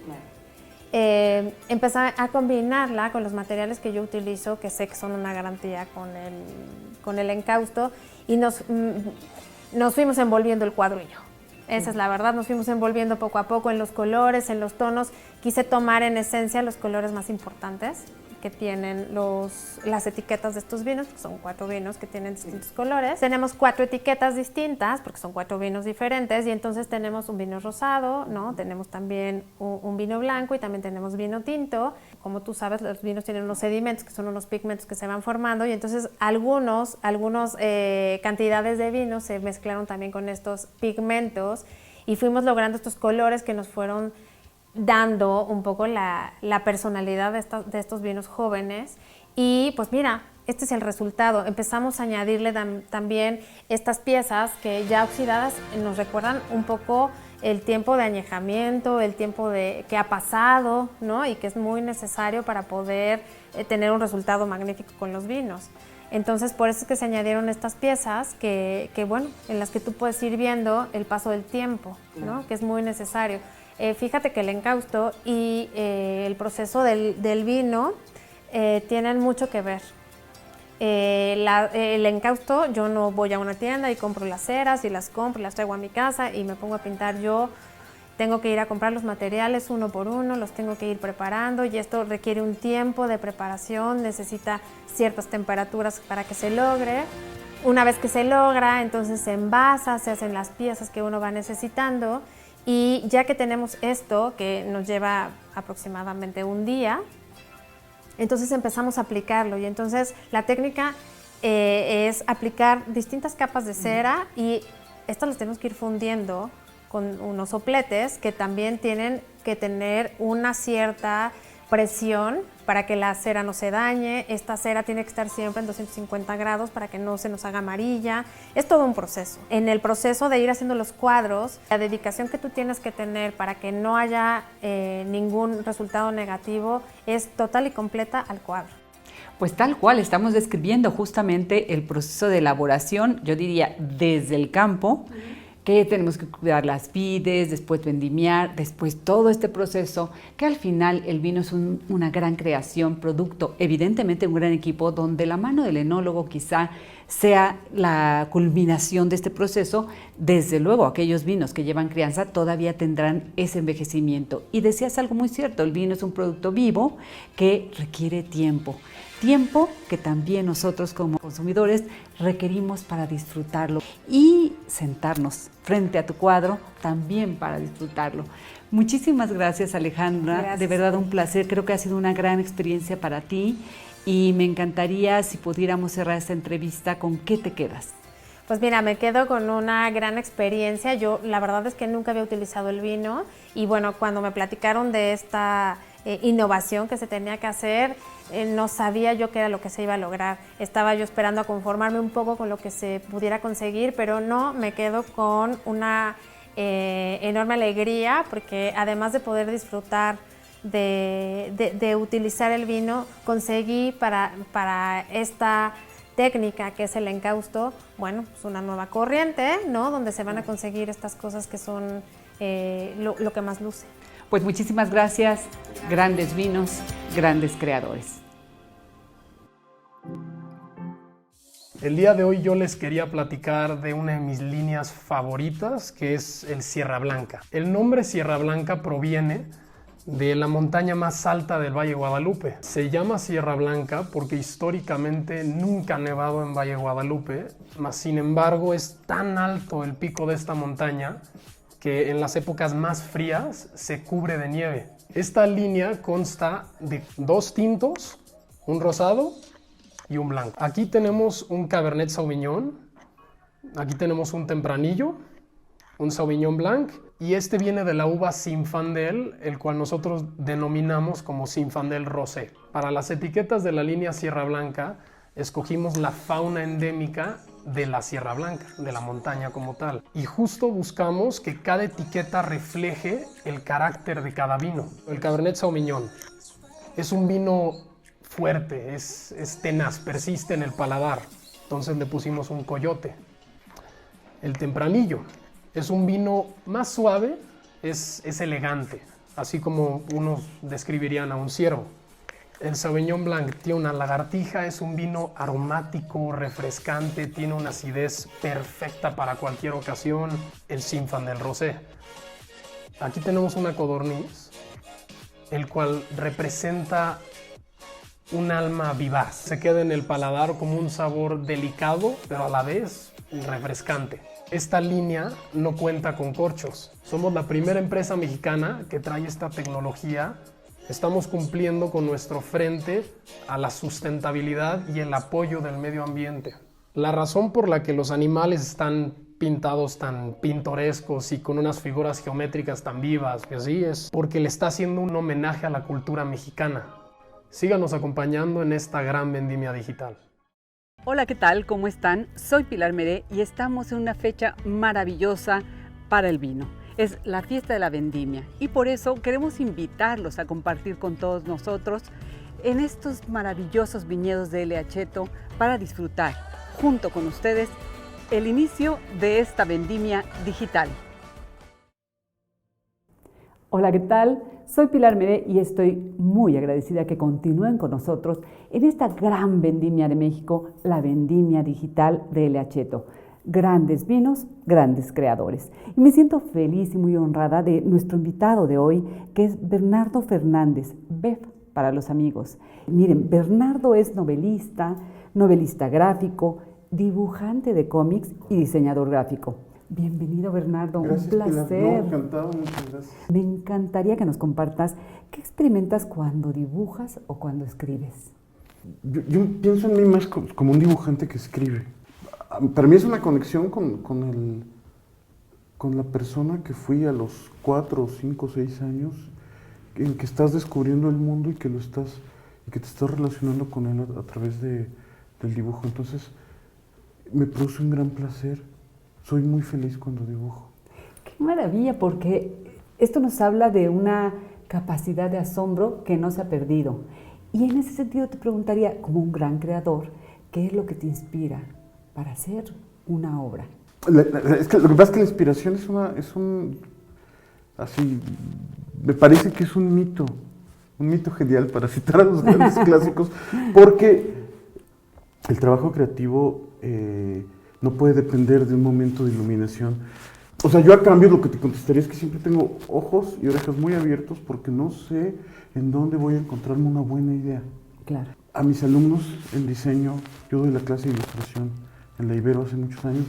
Empecé a combinarla con los materiales que yo utilizo, que sé que son una garantía con el encausto, y nos fuimos envolviendo el cuadro y yo. Esa es la verdad, nos fuimos envolviendo poco a poco en los colores, en los tonos. Quise tomar en esencia los colores más importantes que tienen las etiquetas de estos vinos, que son 4 vinos que tienen distintos colores. Tenemos 4 etiquetas distintas, porque son 4 vinos diferentes, y entonces tenemos un vino rosado, ¿no? Tenemos también un vino blanco y también tenemos vino tinto. Como tú sabes, los vinos tienen unos sedimentos, que son unos pigmentos que se van formando, y entonces algunos cantidades de vinos se mezclaron también con estos pigmentos, y fuimos logrando estos colores que nos fueron dando un poco la personalidad de estos vinos jóvenes. Y pues mira, este es el resultado. Empezamos a añadirle también estas piezas que ya oxidadas nos recuerdan un poco el tiempo de añejamiento, el tiempo que ha pasado, ¿no? Y que es muy necesario para poder tener un resultado magnífico con los vinos. Entonces, por eso es que se añadieron estas piezas que bueno, en las que tú puedes ir viendo el paso del tiempo, ¿no? Que es muy necesario. Fíjate que el encausto y el proceso del vino tienen mucho que ver. El encausto, yo no voy a una tienda y compro las ceras y las compro y las traigo a mi casa y me pongo a pintar yo. Tengo que ir a comprar los materiales uno por uno, los tengo que ir preparando, y esto requiere un tiempo de preparación, necesita ciertas temperaturas para que se logre. Una vez que se logra, entonces se envasa, se hacen las piezas que uno va necesitando. Y ya que tenemos esto, que nos lleva aproximadamente un día, entonces empezamos a aplicarlo. Y entonces la técnica es aplicar distintas capas de cera, y estas las tenemos que ir fundiendo con unos sopletes que también tienen que tener una cierta presión para que la cera no se dañe. Esta cera tiene que estar siempre en 250 grados para que no se nos haga amarilla. Es todo un proceso. En el proceso de ir haciendo los cuadros, la dedicación que tú tienes que tener para que no haya ningún resultado negativo es total y completa al cuadro. Pues tal cual, estamos describiendo justamente el proceso de elaboración, yo diría desde el campo, que tenemos que cuidar las vides, después vendimiar, después todo este proceso, que al final el vino es una gran creación, producto, evidentemente un gran equipo, donde la mano del enólogo quizá sea la culminación de este proceso. Desde luego, aquellos vinos que llevan crianza todavía tendrán ese envejecimiento. Y decías algo muy cierto, el vino es un producto vivo que requiere tiempo. Tiempo que también nosotros como consumidores requerimos para disfrutarlo, y sentarnos frente a tu cuadro también para disfrutarlo. Muchísimas gracias, Alejandra. Gracias. De verdad un placer, creo que ha sido una gran experiencia para ti, y me encantaría si pudiéramos cerrar esta entrevista, ¿con qué te quedas? Pues mira, me quedo con una gran experiencia. Yo la verdad es que nunca había utilizado el vino, y bueno, cuando me platicaron de esta innovación que se tenía que hacer, no sabía yo qué era lo que se iba a lograr. Estaba yo esperando a conformarme un poco con lo que se pudiera conseguir, pero no, me quedo con una enorme alegría, porque además de poder disfrutar de utilizar el vino, conseguí para esta técnica que es el encausto, bueno, pues una nueva corriente, ¿no? Donde se van a conseguir estas cosas que son lo que más luce. Pues muchísimas gracias, grandes vinos, grandes creadores. El día de hoy yo les quería platicar de una de mis líneas favoritas, que es el Sierra Blanca. El nombre Sierra Blanca proviene de la montaña más alta del Valle Guadalupe. Se llama Sierra Blanca porque históricamente nunca ha nevado en Valle Guadalupe, mas sin embargo es tan alto el pico de esta montaña que en las épocas más frías se cubre de nieve. Esta línea consta de 2 tintos, un rosado y un blanco. Aquí tenemos un Cabernet Sauvignon, aquí tenemos un Tempranillo, un Sauvignon Blanc, y este viene de la uva Zinfandel, el cual nosotros denominamos como Zinfandel Rosé. Para las etiquetas de la línea Sierra Blanca, escogimos la fauna endémica de la Sierra Blanca, de la montaña como tal. Y justo buscamos que cada etiqueta refleje el carácter de cada vino. El Cabernet Sauvignon es un vino fuerte, es tenaz, persiste en el paladar. Entonces le pusimos un coyote. El Tempranillo es un vino más suave, es elegante, así como unos describirían a un ciervo. El Sauvignon Blanc tiene una lagartija, es un vino aromático, refrescante, tiene una acidez perfecta para cualquier ocasión. El Zinfandel Rosé. Aquí tenemos una codorniz, el cual representa un alma vivaz. Se queda en el paladar como un sabor delicado, pero a la vez refrescante. Esta línea no cuenta con corchos. Somos la primera empresa mexicana que trae esta tecnología. Estamos cumpliendo con nuestro frente a la sustentabilidad y el apoyo del medio ambiente. La razón por la que los animales están pintados tan pintorescos y con unas figuras geométricas tan vivas, y así es porque le está haciendo un homenaje a la cultura mexicana. Síganos acompañando en esta gran vendimia digital. Hola, ¿qué tal? ¿Cómo están? Soy Pilar Meré y estamos en una fecha maravillosa para el vino. Es la fiesta de la vendimia y por eso queremos invitarlos a compartir con todos nosotros en estos maravillosos viñedos de L. Acheto para disfrutar junto con ustedes el inicio de esta vendimia digital. Hola, ¿qué tal? Soy Pilar Meré y estoy muy agradecida que continúen con nosotros en esta gran vendimia de México, la vendimia digital de L. Acheto. Grandes vinos, grandes creadores. Y me siento feliz y muy honrada de nuestro invitado de hoy, que es Bernardo Fernández, BEF para los amigos. Miren, Bernardo es novelista gráfico, dibujante de cómics y diseñador gráfico. Bienvenido, Bernardo. Gracias, un placer. No, encantado, muchas gracias. Me encantaría que nos compartas qué experimentas cuando dibujas o cuando escribes. Yo pienso en mí más como un dibujante que escribe. Para mí es una conexión con la persona que fui a los 4, 5, 6 años, en que estás descubriendo el mundo y que te estás relacionando con él a través del dibujo. Entonces, me produce un gran placer. Soy muy feliz cuando dibujo. ¡Qué maravilla! Porque esto nos habla de una capacidad de asombro que no se ha perdido. Y en ese sentido te preguntaría, como un gran creador, ¿qué es lo que te inspira para hacer una obra? Es que lo que pasa es que la inspiración me parece que es un mito genial, para citar a los grandes clásicos, porque el trabajo creativo no puede depender de un momento de iluminación. O sea, yo a cambio lo que te contestaría es que siempre tengo ojos y orejas muy abiertos porque no sé en dónde voy a encontrarme una buena idea. Claro. A mis alumnos en diseño, yo doy la clase de ilustración en la Ibero hace muchos años,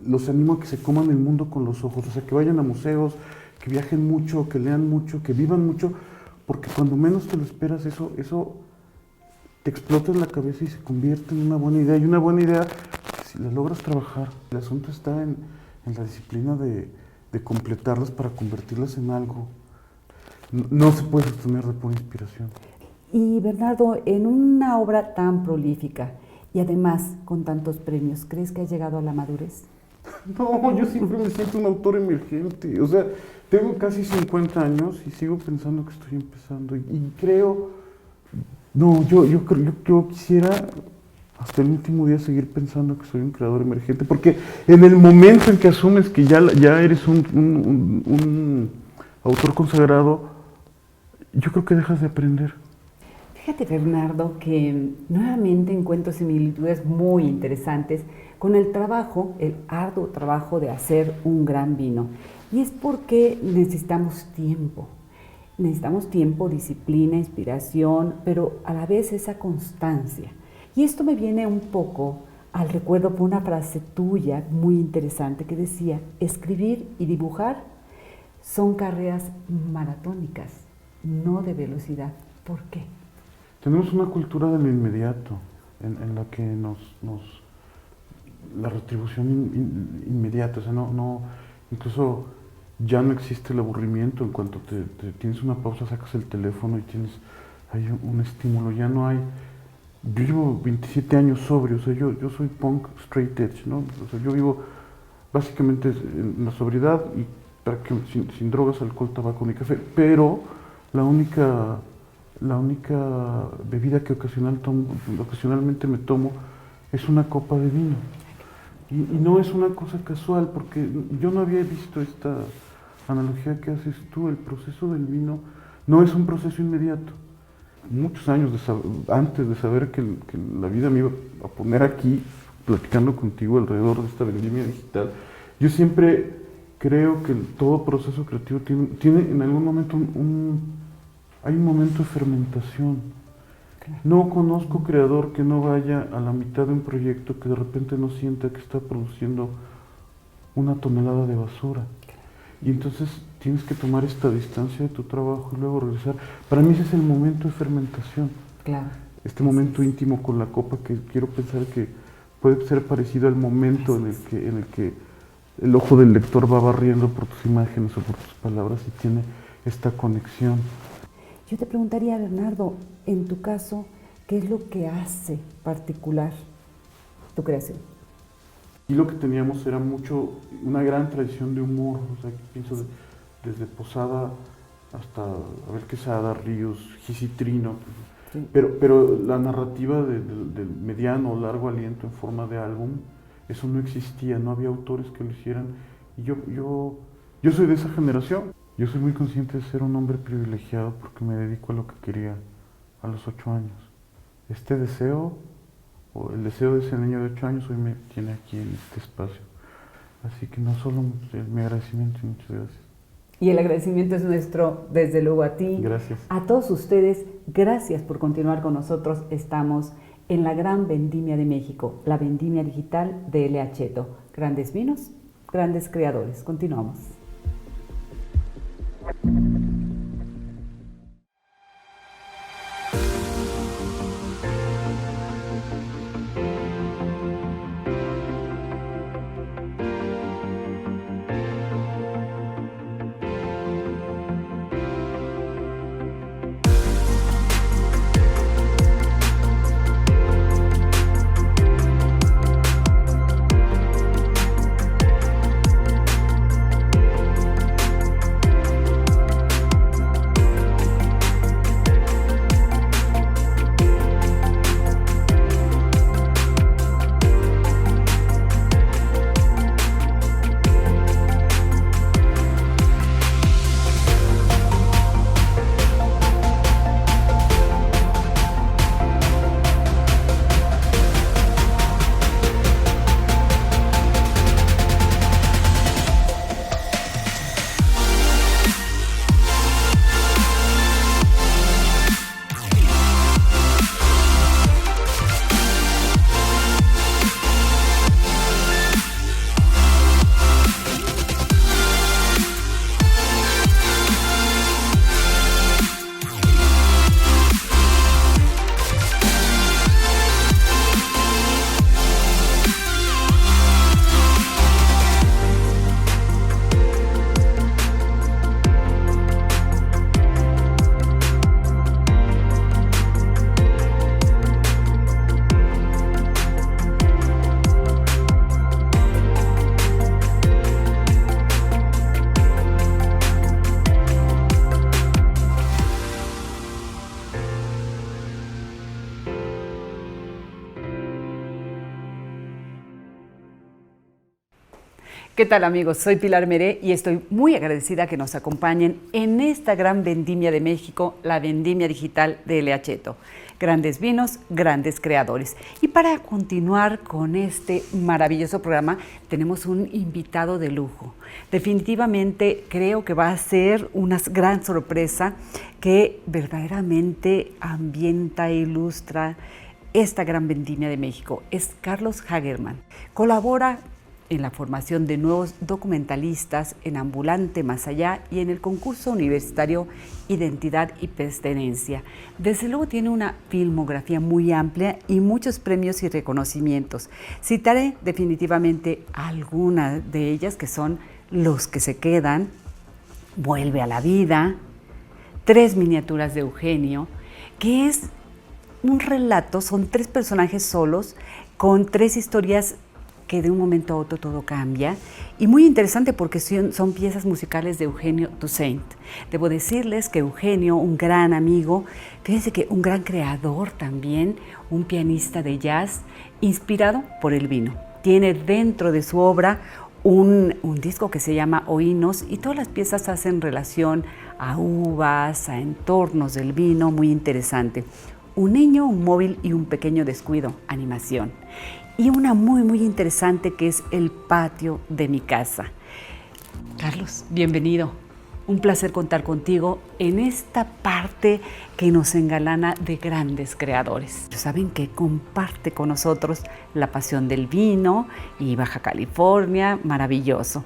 los animo a que se coman el mundo con los ojos, o sea, que vayan a museos, que viajen mucho, que lean mucho, que vivan mucho, porque cuando menos te lo esperas, eso te explota en la cabeza y se convierte en una buena idea. Y una buena idea, si la logras trabajar, el asunto está en la disciplina de completarlas para convertirlas en algo. No se puede sostener de pura inspiración. Y Bernardo, en una obra tan prolífica y además con tantos premios, ¿crees que has llegado a la madurez? No, yo siempre me siento un autor emergente. O sea, tengo casi 50 años y sigo pensando que estoy empezando. Y creo... No, yo quisiera hasta el último día seguir pensando que soy un creador emergente, porque en el momento en que asumes que ya eres un autor consagrado, yo creo que dejas de aprender. Fíjate, Bernardo, que nuevamente encuentro similitudes muy interesantes con el trabajo, el arduo trabajo de hacer un gran vino. Y es porque necesitamos tiempo. Necesitamos tiempo, disciplina, inspiración, pero a la vez esa constancia. Y esto me viene un poco al recuerdo por una frase tuya muy interesante que decía: escribir y dibujar son carreras maratónicas, no de velocidad. ¿Por qué? Tenemos una cultura de lo inmediato, en la que la retribución inmediata, o sea, incluso ya no existe el aburrimiento. En cuanto te tienes una pausa, sacas el teléfono y tienes ahí un estímulo, ya no hay. Yo llevo 27 años sobrio, o sea, yo soy punk straight edge, ¿no? O sea, yo vivo básicamente en la sobriedad y sin drogas, alcohol, tabaco ni café, pero la única bebida que ocasionalmente me tomo es una copa de vino. Y no es una cosa casual, porque yo no había visto esta analogía que haces tú. El proceso del vino no es un proceso inmediato. Muchos años antes de saber que la vida me iba a poner aquí, platicando contigo alrededor de esta vendimia digital, yo siempre creo que todo proceso creativo tiene en algún momento hay un momento de fermentación. No conozco creador que no vaya a la mitad de un proyecto que de repente no sienta que está produciendo una tonelada de basura. Y entonces tienes que tomar esta distancia de tu trabajo y luego regresar. Para mí ese es el momento de fermentación. Claro. Este momento íntimo con la copa, que quiero pensar que puede ser parecido al momento en el que el ojo del lector va barriendo por tus imágenes o por tus palabras y tiene esta conexión. Yo te preguntaría, Bernardo, en tu caso, ¿qué es lo que hace particular tu creación? Y lo que teníamos era una gran tradición de humor, o sea, pienso desde Posada hasta Abel Quesada, Ríos, Gisitrino, sí. Pero la narrativa del mediano o largo aliento en forma de álbum, eso no existía, no había autores que lo hicieran. Y yo soy de esa generación. Yo soy muy consciente de ser un hombre privilegiado porque me dedico a lo que quería a los 8 años. Este deseo, o el deseo de ese niño de 8 años, hoy me tiene aquí en este espacio. Así que no solo mi agradecimiento y muchas gracias. Y el agradecimiento es nuestro, desde luego, a ti. Gracias. A todos ustedes, gracias por continuar con nosotros. Estamos en la Gran Vendimia de México, la Vendimia Digital de L.A. Cheto. Grandes vinos, grandes creadores. Continuamos. ¿Qué tal, amigos? Soy Pilar Meré y estoy muy agradecida que nos acompañen en esta gran vendimia de México, la Vendimia Digital de L.A. Cheto. Grandes vinos, grandes creadores. Y para continuar con este maravilloso programa, tenemos un invitado de lujo. Definitivamente creo que va a ser una gran sorpresa que verdaderamente ambienta e ilustra esta gran vendimia de México. Es Carlos Hagerman. Colabora en la formación de nuevos documentalistas en Ambulante Más Allá y en el concurso universitario Identidad y Pertenencia. Desde luego tiene una filmografía muy amplia y muchos premios y reconocimientos. Citaré definitivamente algunas de ellas, que son Los que se quedan, Vuelve a la vida, 3 miniaturas de Eugenio, que es un relato, son 3 personajes solos con 3 historias que de un momento a otro todo cambia, y muy interesante porque son piezas musicales de Eugenio Toussaint. Debo decirles que Eugenio, un gran amigo, fíjense que un gran creador también, un pianista de jazz, inspirado por el vino. Tiene dentro de su obra un disco que se llama Oínos, y todas las piezas hacen relación a uvas, a entornos del vino, muy interesante. Un niño, un móvil y un pequeño descuido, animación. Y una muy, muy interesante que es El patio de mi casa. Carlos, bienvenido. Un placer contar contigo en esta parte que nos engalana de grandes creadores. Saben que comparte con nosotros la pasión del vino y Baja California, maravilloso.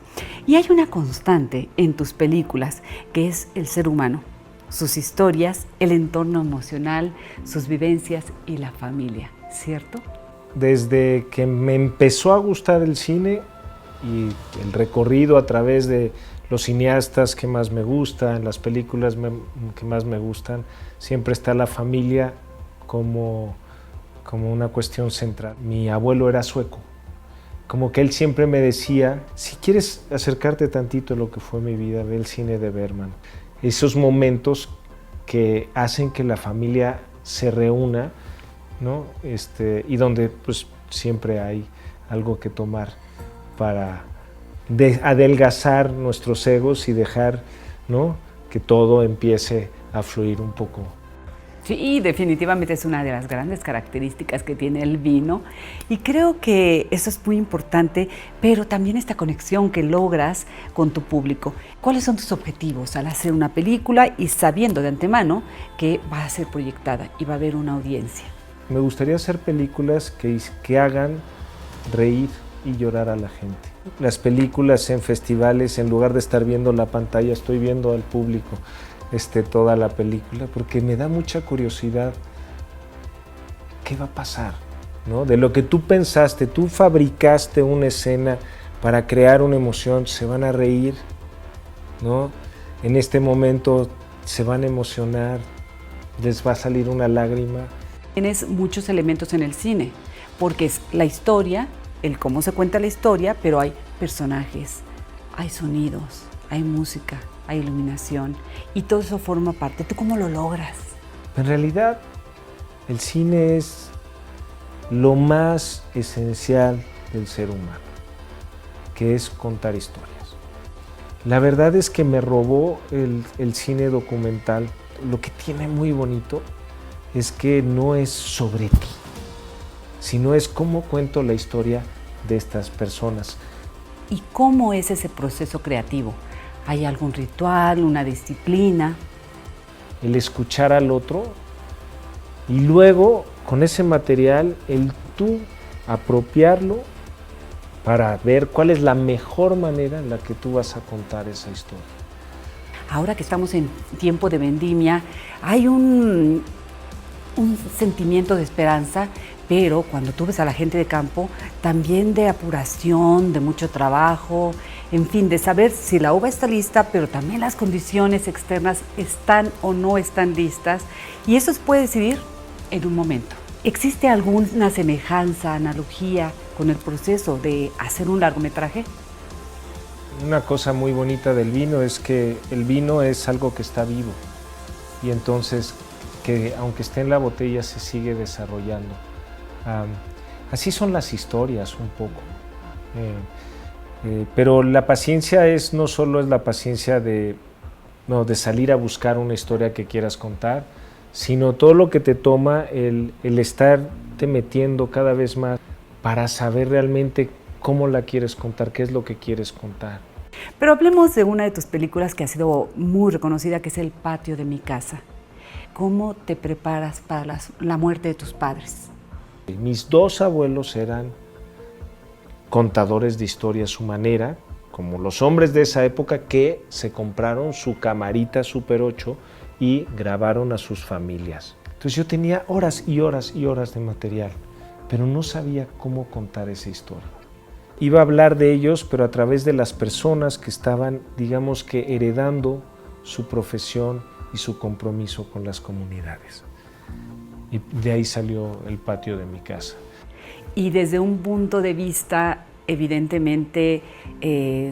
Y hay una constante en tus películas que es el ser humano, sus historias, el entorno emocional, sus vivencias y la familia, ¿cierto? Desde que me empezó a gustar el cine y el recorrido a través de los cineastas que más me gustan, las películas que más me gustan, siempre está la familia como una cuestión central. Mi abuelo era sueco, como que él siempre me decía, si quieres acercarte tantito a lo que fue mi vida, ve el cine de Bergman. Esos momentos que hacen que la familia se reúna, ¿no? Y donde pues siempre hay algo que tomar para adelgazar nuestros egos y dejar, ¿no?, que todo empiece a fluir un poco. Sí, definitivamente es una de las grandes características que tiene el vino, y creo que eso es muy importante, pero también esta conexión que logras con tu público. ¿Cuáles son tus objetivos al hacer una película y sabiendo de antemano que va a ser proyectada y va a haber una audiencia? Me gustaría hacer películas que hagan reír y llorar a la gente. Las películas en festivales, en lugar de estar viendo la pantalla, estoy viendo al público toda la película, porque me da mucha curiosidad qué va a pasar, ¿no? De lo que tú pensaste, tú fabricaste una escena para crear una emoción, se van a reír, ¿no? En este momento se van a emocionar, les va a salir una lágrima. Tienes muchos elementos en el cine, porque es la historia, el cómo se cuenta la historia, pero hay personajes, hay sonidos, hay música, hay iluminación, y todo eso forma parte. ¿Tú cómo lo logras? En realidad, el cine es lo más esencial del ser humano, que es contar historias. La verdad es que me robó el cine documental. Lo que tiene muy bonito es que no es sobre ti, sino es cómo cuento la historia de estas personas. ¿Y cómo es ese proceso creativo? ¿Hay algún ritual, una disciplina? El escuchar al otro y luego con ese material el tú apropiarlo para ver cuál es la mejor manera en la que tú vas a contar esa historia. Ahora que estamos en tiempo de vendimia, hay un sentimiento de esperanza, pero cuando tú ves a la gente de campo, también de apuración, de mucho trabajo, en fin, de saber si la uva está lista, pero también las condiciones externas están o no están listas, y eso se puede decidir en un momento. ¿Existe alguna semejanza, analogía con el proceso de hacer un largometraje? Una cosa muy bonita del vino es que el vino es algo que está vivo, y entonces que aunque esté en la botella se sigue desarrollando. Así son las historias un poco. Pero la paciencia no solo es la paciencia de salir a buscar una historia que quieras contar, sino todo lo que te toma el estarte metiendo cada vez más para saber realmente cómo la quieres contar, qué es lo que quieres contar. Pero hablemos de una de tus películas que ha sido muy reconocida, que es El patio de mi casa. ¿Cómo te preparas para la muerte de tus padres? Mis dos abuelos eran contadores de historia a su manera, como los hombres de esa época que se compraron su camarita Super 8 y grabaron a sus familias. Entonces yo tenía horas y horas y horas de material, pero no sabía cómo contar esa historia. Iba a hablar de ellos, pero a través de las personas que estaban, digamos que heredando su profesión y su compromiso con las comunidades. Y de ahí salió El patio de mi casa. Y desde un punto de vista evidentemente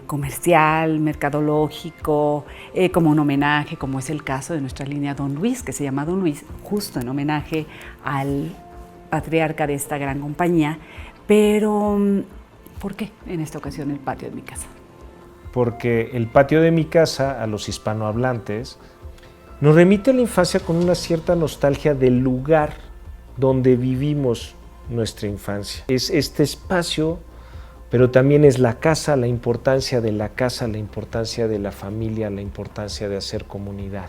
comercial, mercadológico, como un homenaje, como es el caso de nuestra línea Don Luis, que se llama Don Luis, justo en homenaje al patriarca de esta gran compañía. Pero, ¿por qué en esta ocasión El patio de mi casa? Porque El patio de mi casa, a los hispanohablantes, nos remite a la infancia con una cierta nostalgia del lugar donde vivimos nuestra infancia. Es este espacio, pero también es la casa, la importancia de la casa, la importancia de la familia, la importancia de hacer comunidad.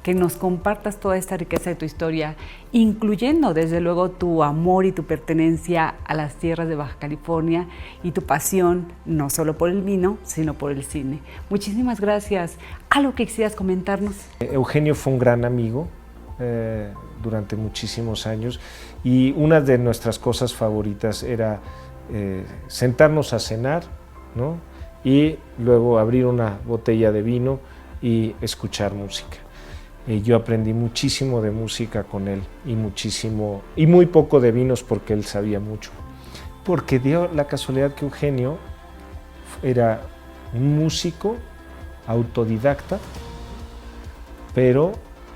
Que nos compartas toda esta riqueza de tu historia, incluyendo desde luego tu amor y tu pertenencia a las tierras de Baja California y tu pasión no solo por el vino, sino por el cine. Muchísimas gracias. ¿Algo que quisieras comentarnos? Eugenio fue un gran amigo durante muchísimos años y una de nuestras cosas favoritas era sentarnos a cenar, ¿no? Y luego abrir una botella de vino y escuchar música. Yo aprendí muchísimo de música con él y muy poco de vinos porque él sabía mucho. Porque dio la casualidad que Eugenio era un músico autodidacta, pero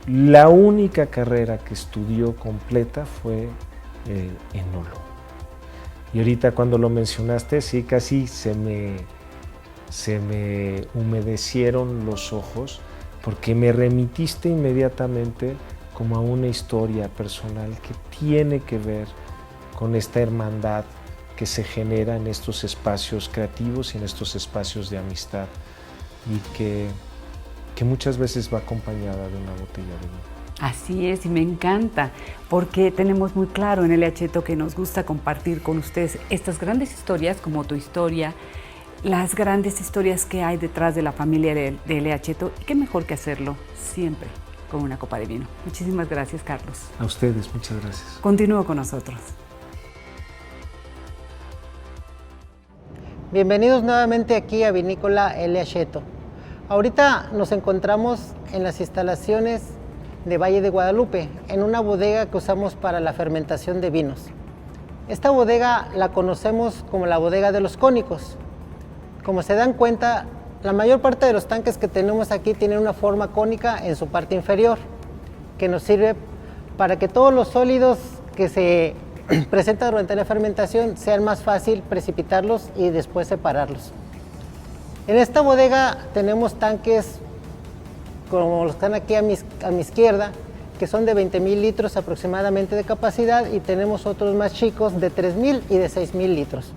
la única carrera que estudió completa fue enólogo. Y ahorita cuando lo mencionaste, sí, casi se me humedecieron los ojos, porque me remitiste inmediatamente como a una historia personal que tiene que ver con esta hermandad que se genera en estos espacios creativos y en estos espacios de amistad y que muchas veces va acompañada de una botella de vino. Así es, y me encanta, porque tenemos muy claro en L.A. Cheto que nos gusta compartir con ustedes estas grandes historias, como tu historia, las grandes historias que hay detrás de la familia de L.A. Cheto, y qué mejor que hacerlo siempre con una copa de vino. Muchísimas gracias, Carlos. A ustedes, muchas gracias. Continúo con nosotros. Bienvenidos nuevamente aquí a Vinícola L.A. Cheto. Ahorita nos encontramos en las instalaciones de Valle de Guadalupe, en una bodega que usamos para la fermentación de vinos. Esta bodega la conocemos como la bodega de los cónicos. Como se dan cuenta, la mayor parte de los tanques que tenemos aquí tienen una forma cónica en su parte inferior, que nos sirve para que todos los sólidos que se presentan durante la fermentación sean más fácil precipitarlos y después separarlos. En esta bodega tenemos tanques como los que están aquí a mi izquierda, que son de 20,000 litros aproximadamente de capacidad, y tenemos otros más chicos de 3,000 y de 6,000 litros.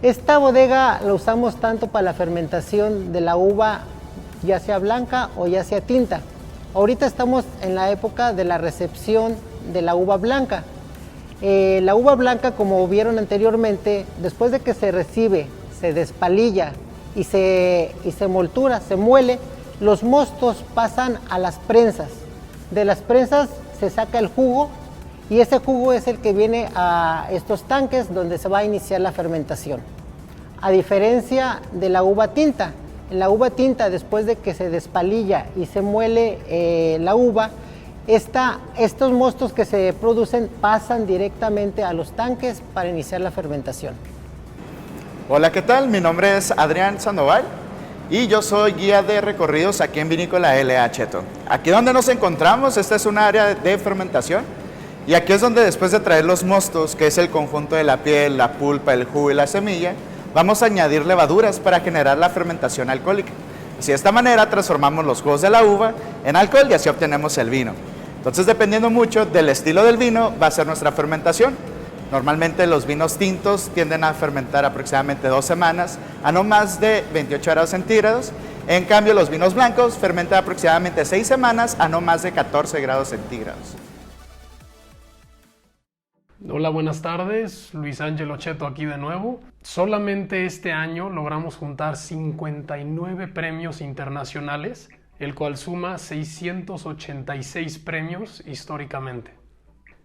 Esta bodega la usamos tanto para la fermentación de la uva, ya sea blanca o ya sea tinta. Ahorita estamos en la época de la recepción de la uva blanca. La uva blanca, como vieron anteriormente, después de que se recibe, se despalilla y se moltura, se muele, los mostos pasan a las prensas. De las prensas se saca el jugo y ese jugo es el que viene a estos tanques donde se va a iniciar la fermentación. A diferencia de la uva tinta, en la uva tinta, después de que se despalilla y se muele la uva, estos mostos que se producen pasan directamente a los tanques para iniciar la fermentación. Hola, ¿qué tal? Mi nombre es Adrián Sandoval y yo soy guía de recorridos aquí en Vinícola L.A. Cheto. Aquí donde nos encontramos, esta es un área de fermentación y aquí es donde, después de traer los mostos, que es el conjunto de la piel, la pulpa, el jugo y la semilla, vamos a añadir levaduras para generar la fermentación alcohólica. Así de esta manera transformamos los jugos de la uva en alcohol y así obtenemos el vino. Entonces, dependiendo mucho del estilo del vino, va a ser nuestra fermentación. Normalmente los vinos tintos tienden a fermentar aproximadamente 2 semanas a no más de 28 grados centígrados. En cambio, los vinos blancos fermentan aproximadamente 6 semanas a no más de 14 grados centígrados. Hola, buenas tardes. Luis Ángel Ocheto aquí de nuevo. Solamente este año logramos juntar 59 premios internacionales, el cual suma 686 premios históricamente.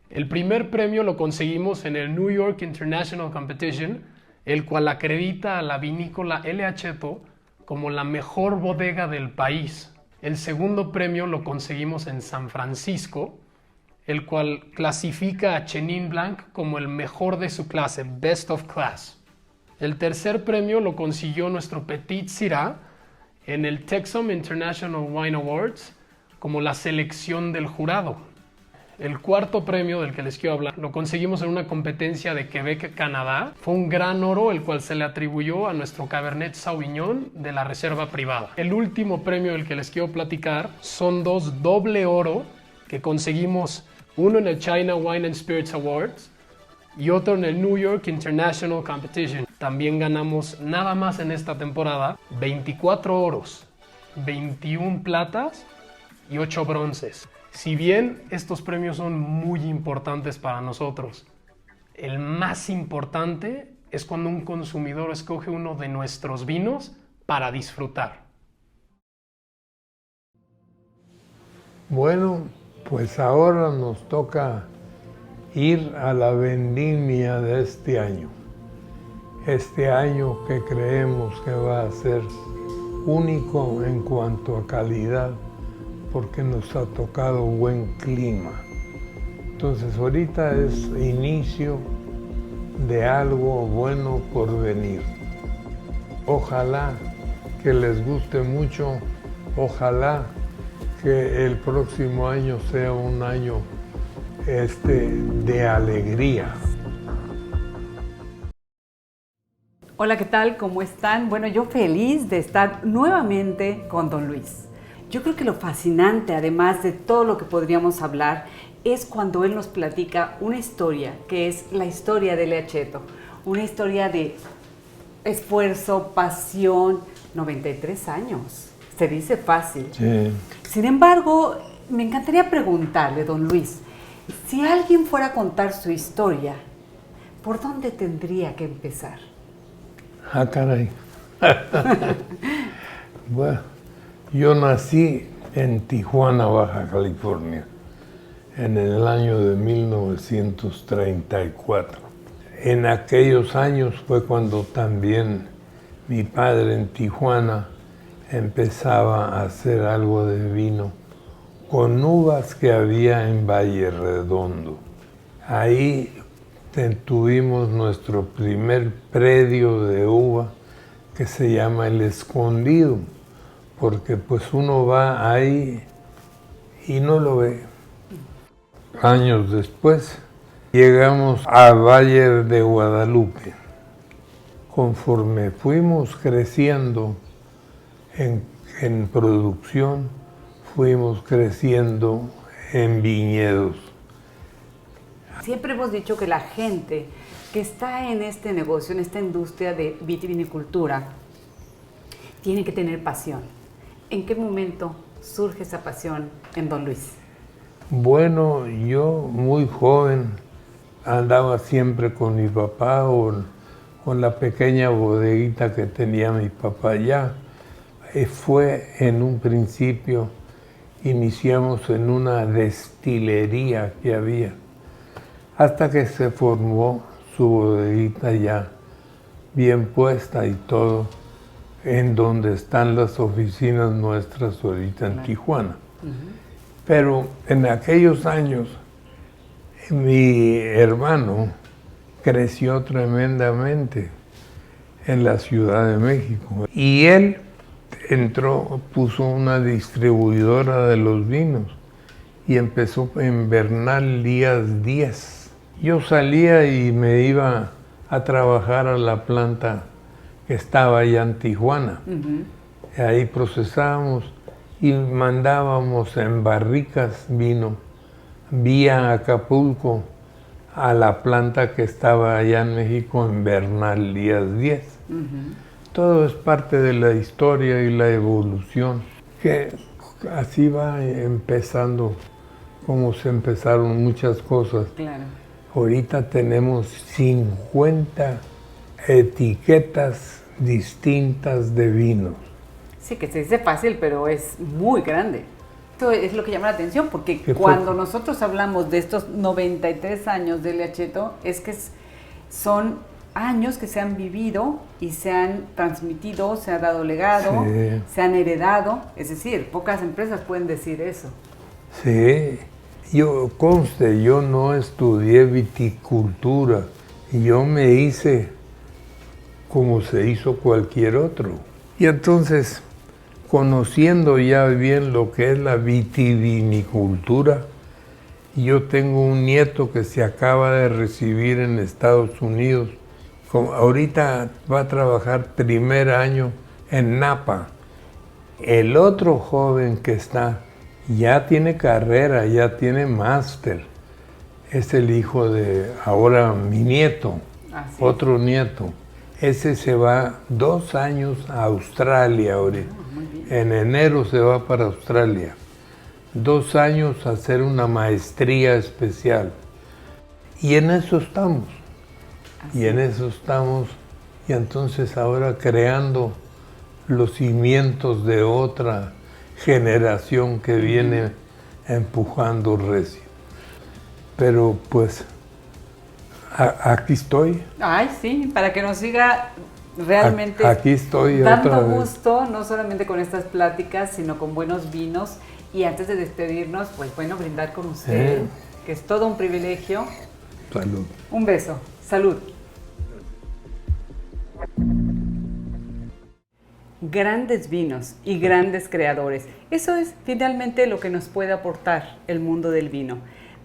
El primer premio lo conseguimos en el New York International Competition, el cual acredita a la vinícola L. Acheto como la mejor bodega del país. El segundo premio lo conseguimos en San Francisco, el cual clasifica a Chenin Blanc como el mejor de su clase, Best of Class. El tercer premio lo consiguió nuestro Petit Syrah en el Texom International Wine Awards como la selección del jurado. El cuarto premio del que les quiero hablar lo conseguimos en una competencia de Quebec, Canadá. Fue un gran oro, el cual se le atribuyó a nuestro Cabernet Sauvignon de la reserva privada. El último premio del que les quiero platicar son 2 doble oro que conseguimos, uno en el China Wine and Spirits Awards y otro en el New York International Competition. También ganamos nada más en esta temporada 24 oros, 21 platas y 8 bronces. Si bien estos premios son muy importantes para nosotros, el más importante es cuando un consumidor escoge uno de nuestros vinos para disfrutar. Bueno, pues ahora nos toca ir a la vendimia de este año. Este año que creemos que va a ser único en cuanto a calidad, porque nos ha tocado buen clima. Entonces ahorita es inicio de algo bueno por venir. Ojalá que les guste mucho, ojalá que el próximo año sea un año de alegría. Hola, ¿qué tal? ¿Cómo están? Bueno, yo feliz de estar nuevamente con don Luis. Yo creo que lo fascinante, además de todo lo que podríamos hablar, es cuando él nos platica una historia, que es la historia de L. Acheto. Una historia de esfuerzo, pasión, 93 años. Se dice fácil. Sí. Sin embargo, me encantaría preguntarle, don Luis, si alguien fuera a contar su historia, ¿por dónde tendría que empezar? Ah, caray. Bueno, yo nací en Tijuana, Baja California, en el año de 1934. En aquellos años fue cuando también mi padre en Tijuana empezaba a hacer algo de vino con uvas que había en Valle Redondo. Ahí tuvimos nuestro primer predio de uva que se llama El Escondido, porque pues uno va ahí y no lo ve. Años después llegamos a Valle de Guadalupe. Conforme fuimos creciendo en producción, fuimos creciendo en viñedos. Siempre hemos dicho que la gente que está en este negocio, en esta industria de vitivinicultura, tiene que tener pasión. ¿En qué momento surge esa pasión en don Luis? Bueno, yo muy joven andaba siempre con mi papá o con la pequeña bodeguita que tenía mi papá allá. Fue en un principio, iniciamos en una destilería que había, hasta que se formó su bodeguita ya bien puesta y todo, en donde están las oficinas nuestras ahorita en Tijuana. Pero en aquellos años mi hermano creció tremendamente en la Ciudad de México y él puso una distribuidora de los vinos y empezó en Bernal Díaz 10. Yo salía y me iba a trabajar a la planta que estaba allá en Tijuana. Ahí procesábamos y mandábamos en barricas vino vía Acapulco a la planta que estaba allá en México, en Bernal Díaz 10. Todo es parte de la historia y la evolución, que así va empezando, como se empezaron muchas cosas. Claro. Ahorita tenemos 50 etiquetas distintas de vinos. Sí, que se dice fácil, pero es muy grande. Esto es lo que llama la atención, porque ¿Qué fue? cuando nosotros hablamos de estos 93 años de L.A. Cheto, es que son años que se han vivido y se han transmitido, se ha dado legado, Sí. se han heredado. Es decir, pocas empresas pueden decir eso. Sí, yo no estudié viticultura, yo me hice como se hizo cualquier otro. Y entonces, conociendo ya bien lo que es la vitivinicultura, yo tengo un nieto que se acaba de recibir en Estados Unidos. Ahorita va a trabajar primer año en Napa. El otro joven que está ya tiene carrera, ya tiene máster. Es el hijo de ahora mi nieto, otro nieto. Ese se va 2 años a Australia ahorita. En enero se va para Australia. 2 años a hacer una maestría especial. Y en eso estamos. Y en eso estamos. Y entonces ahora creando los cimientos de otra generación que viene empujando recio. Pero pues aquí estoy. Ay, sí, para que nos siga realmente aquí estoy dando otra vez. gusto, no solamente con estas pláticas, sino con buenos vinos. Y antes de despedirnos, pues bueno, brindar con usted, que es todo un privilegio. Salud. Un beso. Salud. Grandes vinos y grandes creadores. Eso es finalmente lo que nos puede aportar el mundo del vino.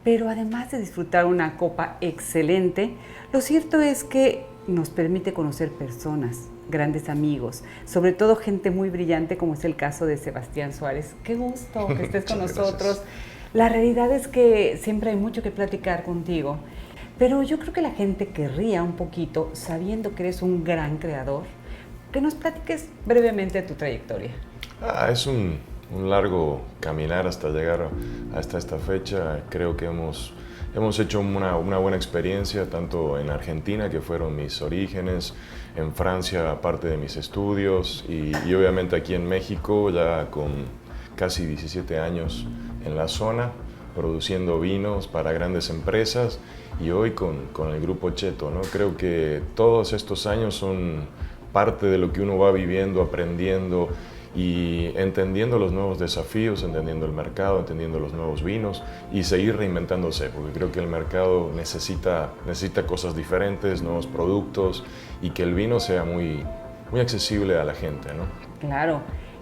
Pero además de disfrutar una copa excelente, lo cierto es que nos permite conocer personas, grandes amigos, sobre todo gente muy brillante como es el caso de Sebastián Suárez. Qué gusto que estés con nosotros. Gracias. La realidad es que siempre hay mucho que platicar contigo, pero yo creo que la gente querría un poquito, sabiendo que eres un gran creador, que nos platiques brevemente de tu trayectoria. Es un largo caminar hasta llegar hasta esta fecha. Creo que hemos hecho una buena experiencia, tanto en Argentina, que fueron mis orígenes, en Francia, parte de mis estudios, y obviamente aquí en México, ya con casi 17 años en la zona, produciendo vinos para grandes empresas, y hoy con el Grupo Cheto, ¿no? Creo que todos estos años son parte de lo que uno va viviendo, aprendiendo y entendiendo los nuevos desafíos, entendiendo el mercado, entendiendo los nuevos vinos y seguir reinventándose, porque creo que el mercado necesita cosas diferentes, nuevos productos y que el vino sea muy accesible a la gente, ¿no? Claro,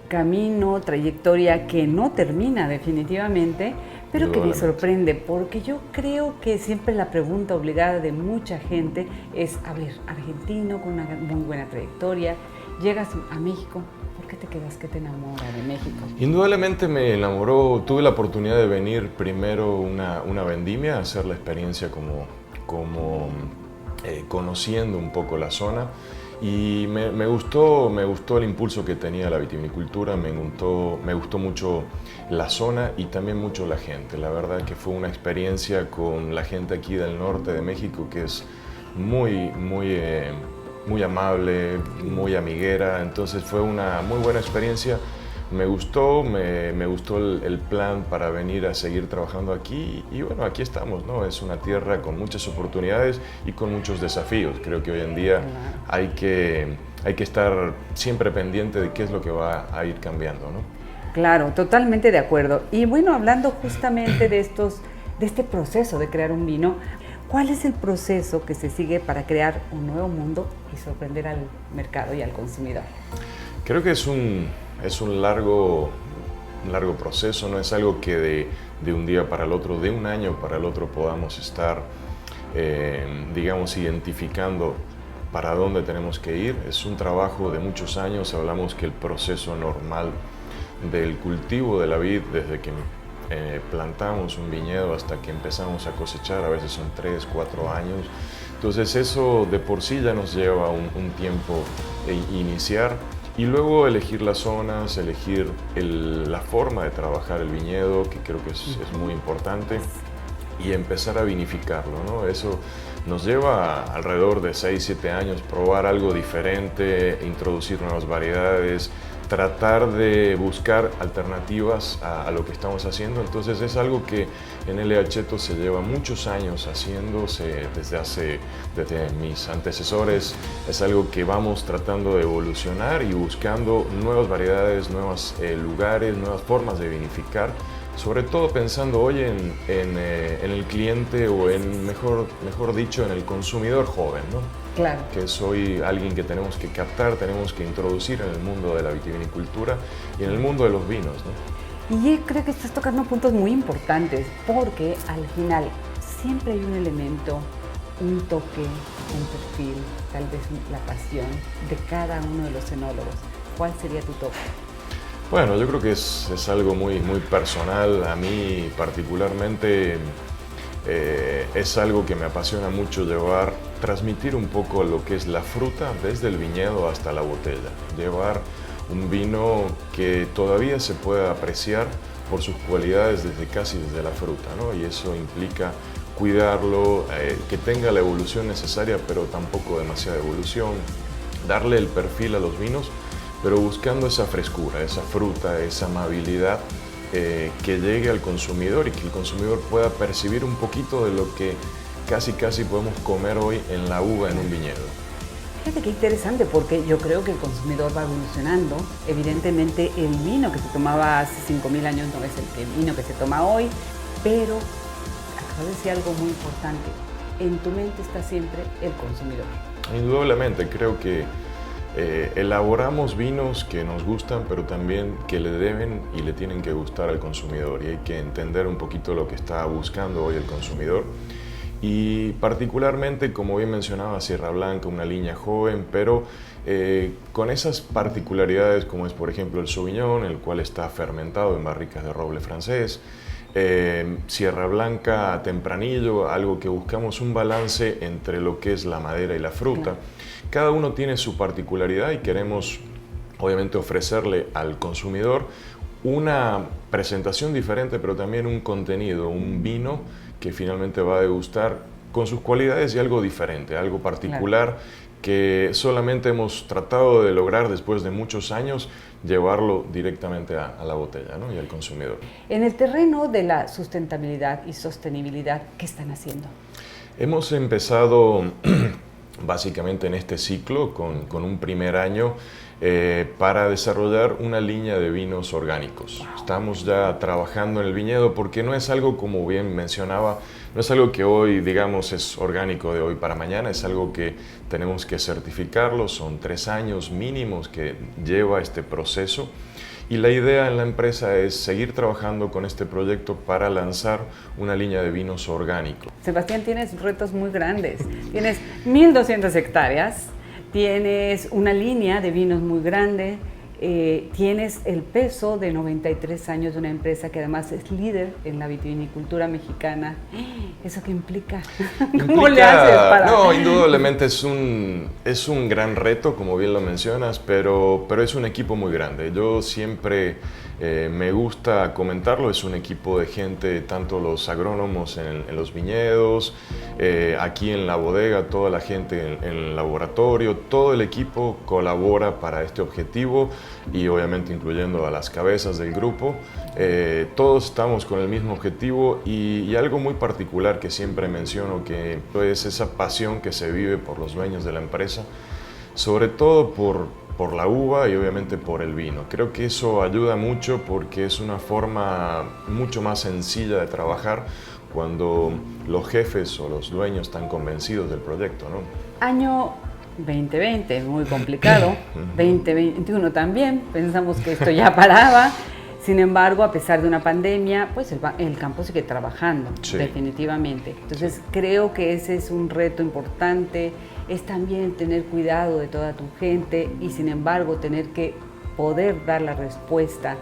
camino, trayectoria que no termina definitivamente, pero que me sorprende, porque yo creo que siempre la pregunta obligada de mucha gente es, a ver, argentino con una muy buena trayectoria, llegas a México, ¿por qué te quedas? ¿Qué te enamora de México? Indudablemente me enamoró, tuve la oportunidad de venir primero una vendimia, hacer la experiencia como conociendo un poco la zona, y me gustó el impulso que tenía la vitivinicultura, me gustó mucho la zona y también mucho la gente. La verdad que fue una experiencia con la gente aquí del norte de México que es muy amable, muy amiguera, entonces fue una muy buena experiencia. Me gustó el plan para venir a seguir trabajando aquí y bueno, aquí estamos, ¿no? Es una tierra con muchas oportunidades y con muchos desafíos. Creo que hoy en día hay que estar siempre pendiente de qué es lo que va a ir cambiando, ¿no? Claro, totalmente de acuerdo. Y bueno, hablando justamente de este proceso de crear un vino, ¿cuál es el proceso que se sigue para crear un nuevo mundo y sorprender al mercado y al consumidor? Creo que es un largo proceso, no es algo que de un día para el otro, de un año para el otro podamos estar, digamos, identificando para dónde tenemos que ir. Es un trabajo de muchos años. Hablamos que el proceso normal del cultivo de la vid, desde que plantamos un viñedo hasta que empezamos a cosechar, a veces son 3, 4 años. Entonces eso de por sí ya nos lleva un tiempo iniciar, y luego elegir las zonas, elegir la forma de trabajar el viñedo, que creo que es muy importante, y empezar a vinificarlo, ¿no? Eso nos lleva alrededor de 6, 7 años, probar algo diferente, introducir nuevas variedades, tratar de buscar alternativas a lo que estamos haciendo. Entonces es algo que en L.A. Cheto se lleva muchos años haciéndose desde mis antecesores. Es algo que vamos tratando de evolucionar y buscando nuevas variedades, nuevos lugares, nuevas formas de vinificar, sobre todo pensando hoy en el cliente, o mejor dicho, en el consumidor joven, ¿no? Claro. Que soy alguien que tenemos que captar, tenemos que introducir en el mundo de la vitivinicultura y en el mundo de los vinos, ¿no? Y yo creo que estás tocando puntos muy importantes, porque al final siempre hay un elemento, un toque, un perfil, tal vez la pasión de cada uno de los enólogos. ¿Cuál sería tu toque? Bueno, yo creo que es algo muy personal. A mí particularmente es algo que me apasiona mucho, transmitir un poco lo que es la fruta desde el viñedo hasta la botella. Llevar un vino que todavía se pueda apreciar por sus cualidades casi desde la fruta, ¿no? Y eso implica cuidarlo, que tenga la evolución necesaria, pero tampoco demasiada evolución, darle el perfil a los vinos, pero buscando esa frescura, esa fruta, esa amabilidad, que llegue al consumidor y que el consumidor pueda percibir un poquito de lo que casi podemos comer hoy en la uva en un viñedo. Fíjate qué interesante, porque yo creo que el consumidor va evolucionando. Evidentemente el vino que se tomaba hace 5.000 años no es el vino que se toma hoy, pero acabas de decir algo muy importante. En tu mente está siempre el consumidor. Indudablemente, creo que elaboramos vinos que nos gustan, pero también que le deben y le tienen que gustar al consumidor, y hay que entender un poquito lo que está buscando hoy el consumidor. Y particularmente, como bien mencionaba, Sierra Blanca, una línea joven, pero con esas particularidades como es, por ejemplo, el Sauvignon, el cual está fermentado en barricas de roble francés, Sierra Blanca tempranillo, algo que buscamos un balance entre lo que es la madera y la fruta. Claro. Cada uno tiene su particularidad y queremos obviamente ofrecerle al consumidor una presentación diferente, pero también un contenido, un vino que finalmente va a degustar con sus cualidades y algo diferente, algo particular. Claro. Que solamente hemos tratado de lograr después de muchos años, llevarlo directamente a la botella, ¿no? Y al consumidor. En el terreno de la sustentabilidad y sostenibilidad, ¿qué están haciendo? Hemos empezado básicamente en este ciclo con un primer año para desarrollar una línea de vinos orgánicos. Wow. Estamos ya trabajando en el viñedo, porque no es algo, como bien mencionaba, no es algo que hoy, digamos, es orgánico de hoy para mañana, es algo que tenemos que certificarlo, son 3 años mínimos que lleva este proceso. Y la idea en la empresa es seguir trabajando con este proyecto para lanzar una línea de vinos orgánicos. Sebastián, tienes retos muy grandes. Tienes 1.200 hectáreas, tienes una línea de vinos muy grande, tienes el peso de 93 años de una empresa que además es líder en la vitivinicultura mexicana. ¿Eso qué implica? ¿Cómo le haces para...? No, indudablemente es un gran reto, como bien lo mencionas, pero es un equipo muy grande. Yo siempre me gusta comentarlo, es un equipo de gente, tanto los agrónomos en los viñedos, aquí en la bodega, toda la gente en el laboratorio, todo el equipo colabora para este objetivo, y obviamente incluyendo a las cabezas del grupo. Todos estamos con el mismo objetivo, y algo muy particular que siempre menciono, que es esa pasión que se vive por los dueños de la empresa, sobre todo por la uva y obviamente por el vino. Creo que eso ayuda mucho, porque es una forma mucho más sencilla de trabajar cuando los jefes o los dueños están convencidos del proyecto, ¿no? Año 2020, muy complicado, 2021 también, pensamos que esto ya paraba. Sin embargo, a pesar de una pandemia, pues el campo sigue trabajando, sí, definitivamente. Entonces, sí, creo que ese es un reto importante, es también tener cuidado de toda tu gente y sin embargo tener que poder dar la respuesta.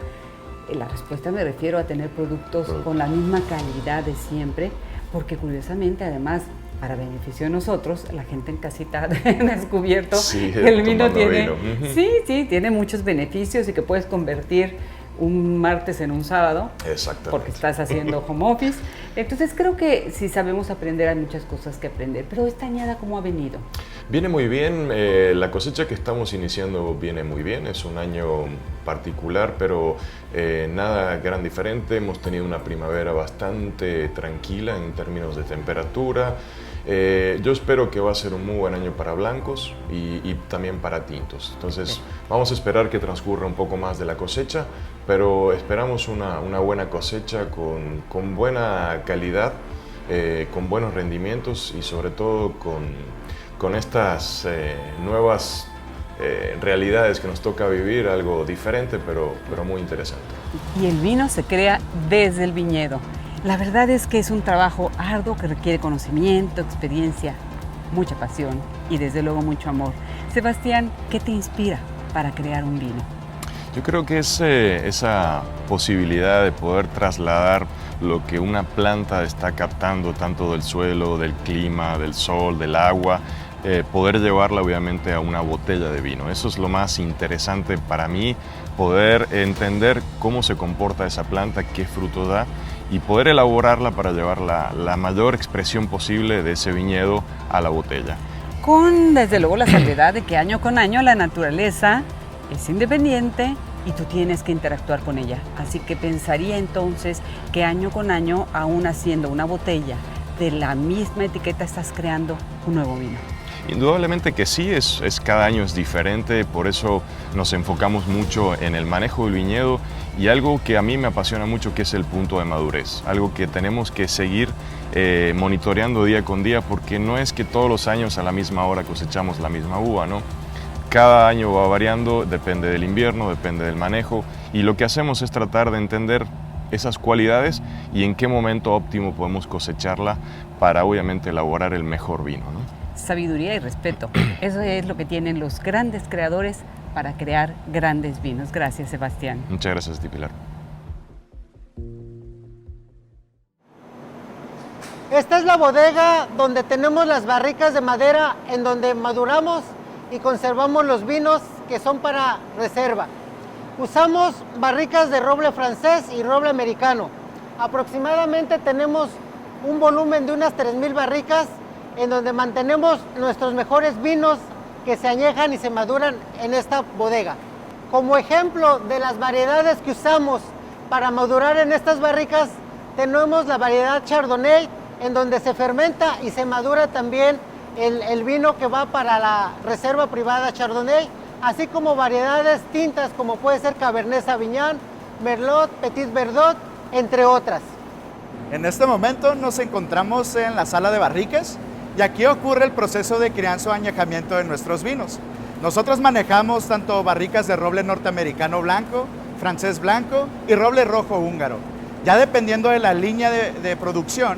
La respuesta me refiero a tener productos con la misma calidad de siempre, porque curiosamente además, para beneficio de nosotros, la gente en casita ha descubierto que el vino tiene, tiene muchos beneficios y que puedes convertir un martes en un sábado, porque estás haciendo home office. Entonces creo que si sabemos aprender hay muchas cosas que aprender, pero esta añada ¿cómo ha venido? Viene muy bien, la cosecha que estamos iniciando viene muy bien, es un año particular, pero nada gran diferente. Hemos tenido una primavera bastante tranquila en términos de temperatura. Yo espero que va a ser un muy buen año para blancos y también para tintos. Entonces vamos a esperar que transcurra un poco más de la cosecha, pero esperamos una buena cosecha con buena calidad, con buenos rendimientos y sobre todo con estas nuevas realidades que nos toca vivir, algo diferente pero muy interesante. Y el vino se crea desde el viñedo. La verdad es que es un trabajo arduo que requiere conocimiento, experiencia, mucha pasión y desde luego mucho amor. Sebastián, ¿qué te inspira para crear un vino? Yo creo que es esa posibilidad de poder trasladar lo que una planta está captando tanto del suelo, del clima, del sol, del agua, poder llevarla obviamente a una botella de vino. Eso es lo más interesante para mí, poder entender cómo se comporta esa planta, qué fruto da y poder elaborarla para llevar la mayor expresión posible de ese viñedo a la botella. Con desde luego la salvedad de que año con año la naturaleza es independiente y tú tienes que interactuar con ella. Así que pensaría entonces que año con año, aún haciendo una botella de la misma etiqueta, estás creando un nuevo vino. Indudablemente que sí, cada año es diferente, por eso nos enfocamos mucho en el manejo del viñedo y algo que a mí me apasiona mucho, que es el punto de madurez, algo que tenemos que seguir monitoreando día con día, porque no es que todos los años a la misma hora cosechamos la misma uva, ¿no? Cada año va variando, depende del invierno, depende del manejo, y lo que hacemos es tratar de entender esas cualidades y en qué momento óptimo podemos cosecharla para obviamente elaborar el mejor vino, ¿no? Sabiduría y respeto, eso es lo que tienen los grandes creadores para crear grandes vinos. Gracias, Sebastián. Muchas gracias a ti, Pilar. Esta es la bodega donde tenemos las barricas de madera en donde maduramos y conservamos los vinos que son para reserva. Usamos barricas de roble francés y roble americano. Aproximadamente tenemos un volumen de unas 3,000 barricas en donde mantenemos nuestros mejores vinos que se añejan y se maduran en esta bodega. Como ejemplo de las variedades que usamos para madurar en estas barricas, tenemos la variedad Chardonnay, en donde se fermenta y se madura también el vino que va para la reserva privada Chardonnay, así como variedades tintas como puede ser Cabernet Sauvignon, Merlot, Petit Verdot, entre otras. En este momento nos encontramos en la sala de barricas y aquí ocurre el proceso de crianza o añejamiento de nuestros vinos. Nosotros manejamos tanto barricas de roble norteamericano blanco, francés blanco y roble rojo húngaro. Ya dependiendo de la línea de producción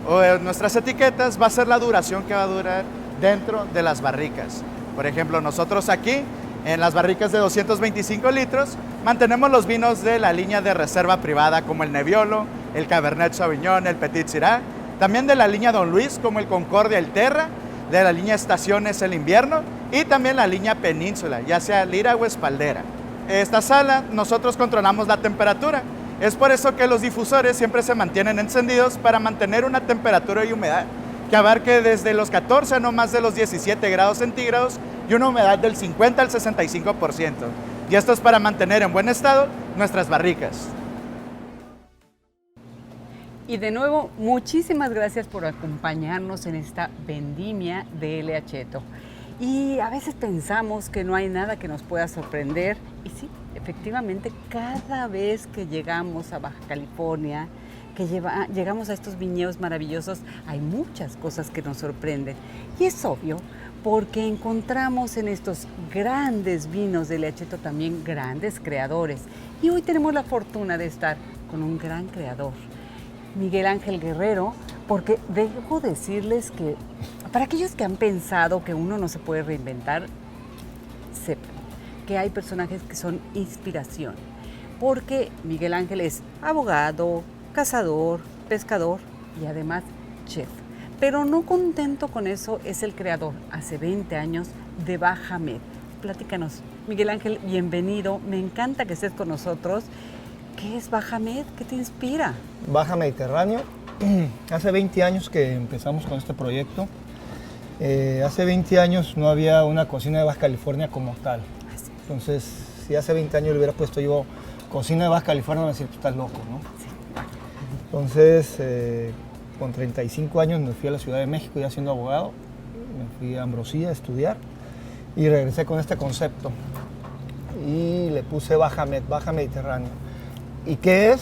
o de nuestras etiquetas, va a ser la duración que va a durar dentro de las barricas. Por ejemplo, nosotros aquí, en las barricas de 225 litros, mantenemos los vinos de la línea de reserva privada como el Nebbiolo, el Cabernet Sauvignon, el Petit Syrah, también de la línea Don Luis como el Concordia, el Terra, de la línea Estaciones, el Invierno y también la línea Península, ya sea Lira o Espaldera. Esta sala nosotros controlamos la temperatura. Es por eso que los difusores siempre se mantienen encendidos para mantener una temperatura y humedad que abarque desde los 14 a no más de los 17 grados centígrados y una humedad del 50 al 65%. Y esto es para mantener en buen estado nuestras barricas. Y de nuevo, muchísimas gracias por acompañarnos en esta vendimia de L.A. Cheto. Y a veces pensamos que no hay nada que nos pueda sorprender. Y sí, efectivamente, cada vez que llegamos a Baja California, que llegamos a estos viñedos maravillosos, hay muchas cosas que nos sorprenden. Y es obvio, porque encontramos en estos grandes vinos de L.A. Cheto también grandes creadores. Y hoy tenemos la fortuna de estar con un gran creador, Miguel Ángel Guerrero, porque debo decirles que Para aquellos que han pensado que uno no se puede reinventar, sepan que hay personajes que son inspiración, porque Miguel Ángel es abogado, cazador, pescador y además chef. Pero no contento con eso, es el creador hace 20 años de Bajamed. Platícanos, Miguel Ángel, bienvenido, me encanta que estés con nosotros. ¿Qué es Bajamed? ¿Qué te inspira? Baja Mediterráneo. Hace 20 años que empezamos con este proyecto. Hace 20 años no había una cocina de Baja California como tal. Entonces, si hace 20 años le hubiera puesto yo cocina de Baja California, me decía, estás loco, ¿no? Sí. Entonces, con 35 años me fui a la Ciudad de México ya siendo abogado. Me fui a Ambrosía a estudiar y regresé con este concepto. Y le puse Baja Mediterráneo. ¿Y qué es?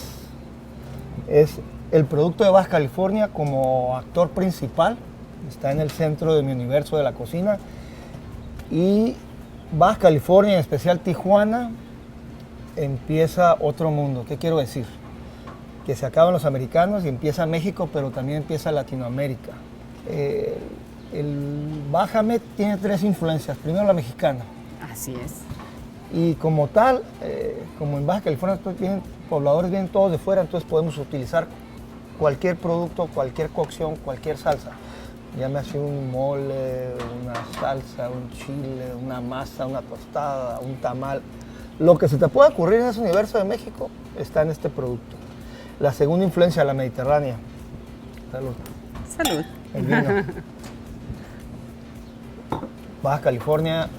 Es el producto de Baja California como actor principal. Está en el centro de mi universo de la cocina. Y Baja California, en especial Tijuana, empieza otro mundo. ¿Qué quiero decir? Que se acaban los americanos y empieza México, pero también empieza Latinoamérica. El Bajamed tiene 3 influencias. Primero la mexicana. Así es. Y como tal, como en Baja California pobladores vienen todos de fuera, entonces podemos utilizar cualquier producto, cualquier cocción, cualquier salsa. Ya me hace un mole, una salsa, un chile, una masa, una tostada, un tamal. Lo que se te pueda ocurrir en ese universo de México está en este producto. La segunda influencia, la mediterránea. Salud. Salud. El vino. Baja California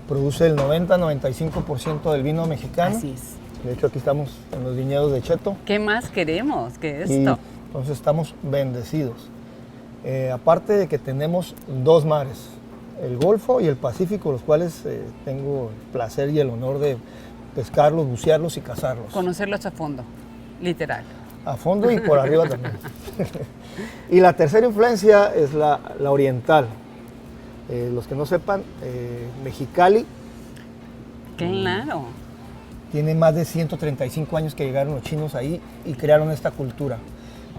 produce el 90-95% del vino mexicano. Así es. De hecho, aquí estamos en los viñedos de Cheto. ¿Qué más queremos que esto? Y entonces estamos bendecidos. Aparte de que tenemos 2 mares, el Golfo y el Pacífico, los cuales tengo el placer y el honor de pescarlos, bucearlos y cazarlos. Conocerlos a fondo, literal. A fondo y por arriba también. Y la tercera influencia es la oriental. Los que no sepan, Mexicali. Claro. Tiene más de 135 años que llegaron los chinos ahí y crearon esta cultura,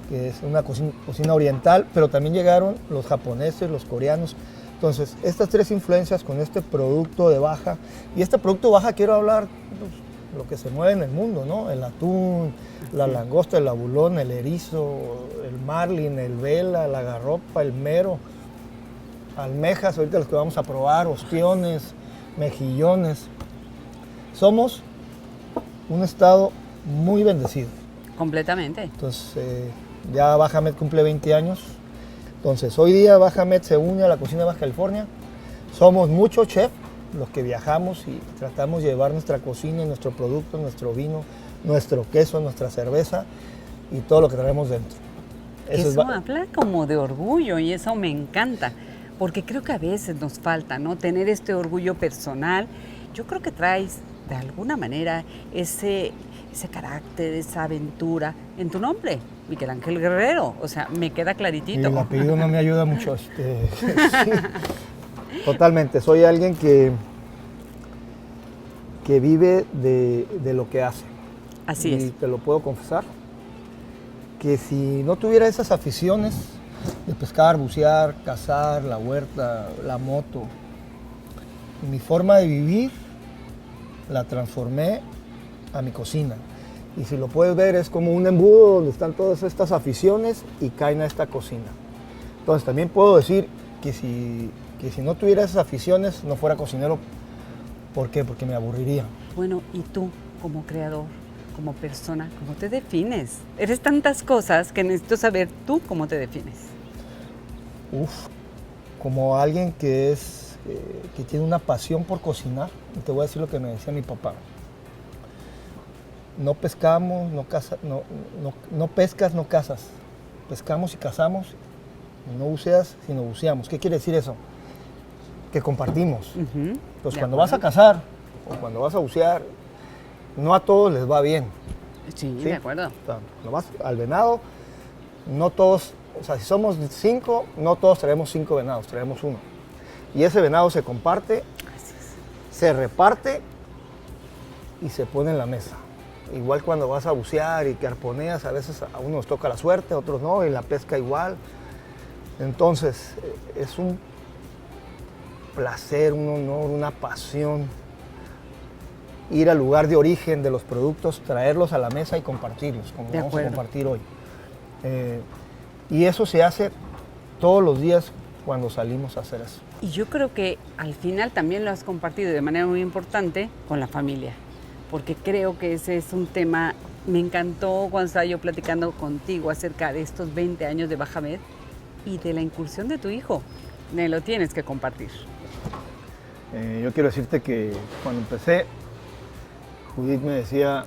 que es una cocina oriental, pero también llegaron los japoneses, los coreanos. Entonces, estas 3 influencias con este producto de Baja, y este producto Baja quiero hablar pues, lo que se mueve en el mundo, ¿no? El atún, la langosta, el abulón, el erizo, el marlin, el vela, la garropa, el mero, almejas, ahorita los que vamos a probar, ostiones, mejillones. Somos un estado muy bendecido. Completamente. Entonces, ya Bajamed cumple 20 años. Entonces, hoy día Bajamed se une a la cocina de Baja California. Somos muchos chefs los que viajamos y tratamos de llevar nuestra cocina, nuestro producto, nuestro vino, nuestro queso, nuestra cerveza y todo lo que traemos dentro. Eso habla como de orgullo y eso me encanta, porque creo que a veces nos falta, ¿no? Tener este orgullo personal. Yo creo que traes de alguna manera ese carácter, esa aventura en tu nombre, Miguel Ángel Guerrero. O sea, me queda claritito. El apellido no me ayuda mucho. Sí, totalmente. Soy alguien que vive de lo que hace. Así es. Y te lo puedo confesar, que si no tuviera esas aficiones de pescar, bucear, cazar, la huerta, la moto, mi forma de vivir la transformé a mi cocina. Y si lo puedes ver, es como un embudo donde están todas estas aficiones y caen a esta cocina. Entonces también puedo decir que si no tuviera esas aficiones no fuera cocinero. ¿Por qué? Porque me aburriría. Bueno, ¿y tú como creador, como persona, cómo te defines? Eres tantas cosas que necesito saber tú cómo te defines. Como alguien que tiene una pasión por cocinar. Y te voy a decir lo que me decía mi papá. No pescamos, no pescas, no cazas. Pescamos y cazamos, no buceas, sino buceamos. ¿Qué quiere decir eso? Que compartimos. Entonces, cuando vas a cazar o cuando vas a bucear, no a todos les va bien. Sí, de acuerdo. Cuando vas al venado, no todos, o sea, si somos 5, no todos traemos 5 venados, traemos 1. Y ese venado se comparte, se reparte y se pone en la mesa. Igual cuando vas a bucear y que arponeas, a veces a unos nos toca la suerte, a otros no, y en la pesca igual. Entonces, es un placer, un honor, una pasión ir al lugar de origen de los productos, traerlos a la mesa y compartirlos, como vamos a compartir hoy. Y eso se hace todos los días cuando salimos a hacer eso. Y yo creo que al final también lo has compartido de manera muy importante con la familia, porque creo que ese es un tema. Me encantó cuando estaba yo platicando contigo acerca de estos 20 años de Bajamed y de la incursión de tu hijo. Me lo tienes que compartir. Yo quiero decirte que cuando empecé, Judith me decía,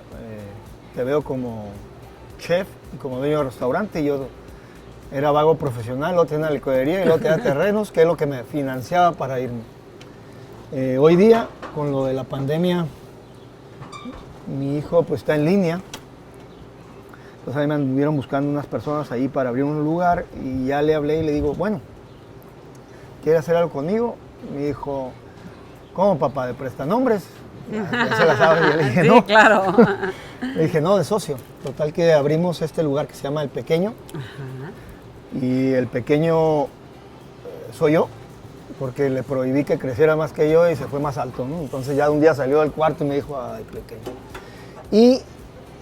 te veo como chef y como dueño de restaurante, y yo era vago profesional, luego tenía una licorería y luego tenía terrenos, que es lo que me financiaba para irme. Hoy día, con lo de la pandemia, mi hijo pues está en línea, entonces ahí me anduvieron buscando unas personas ahí para abrir un lugar y ya le hablé y le digo, bueno, ¿quiere hacer algo conmigo? Me dijo, ¿cómo, papá? ¿De prestanombres? Ya se la sabe. Y yo le dije, sí, no. Claro. Le dije, no, de socio. Total que abrimos este lugar que se llama El Pequeño. Ajá. Y El Pequeño soy yo, porque le prohibí que creciera más que yo y se fue más alto, ¿no? Entonces ya un día salió del cuarto y me dijo, ay, pequeño. Y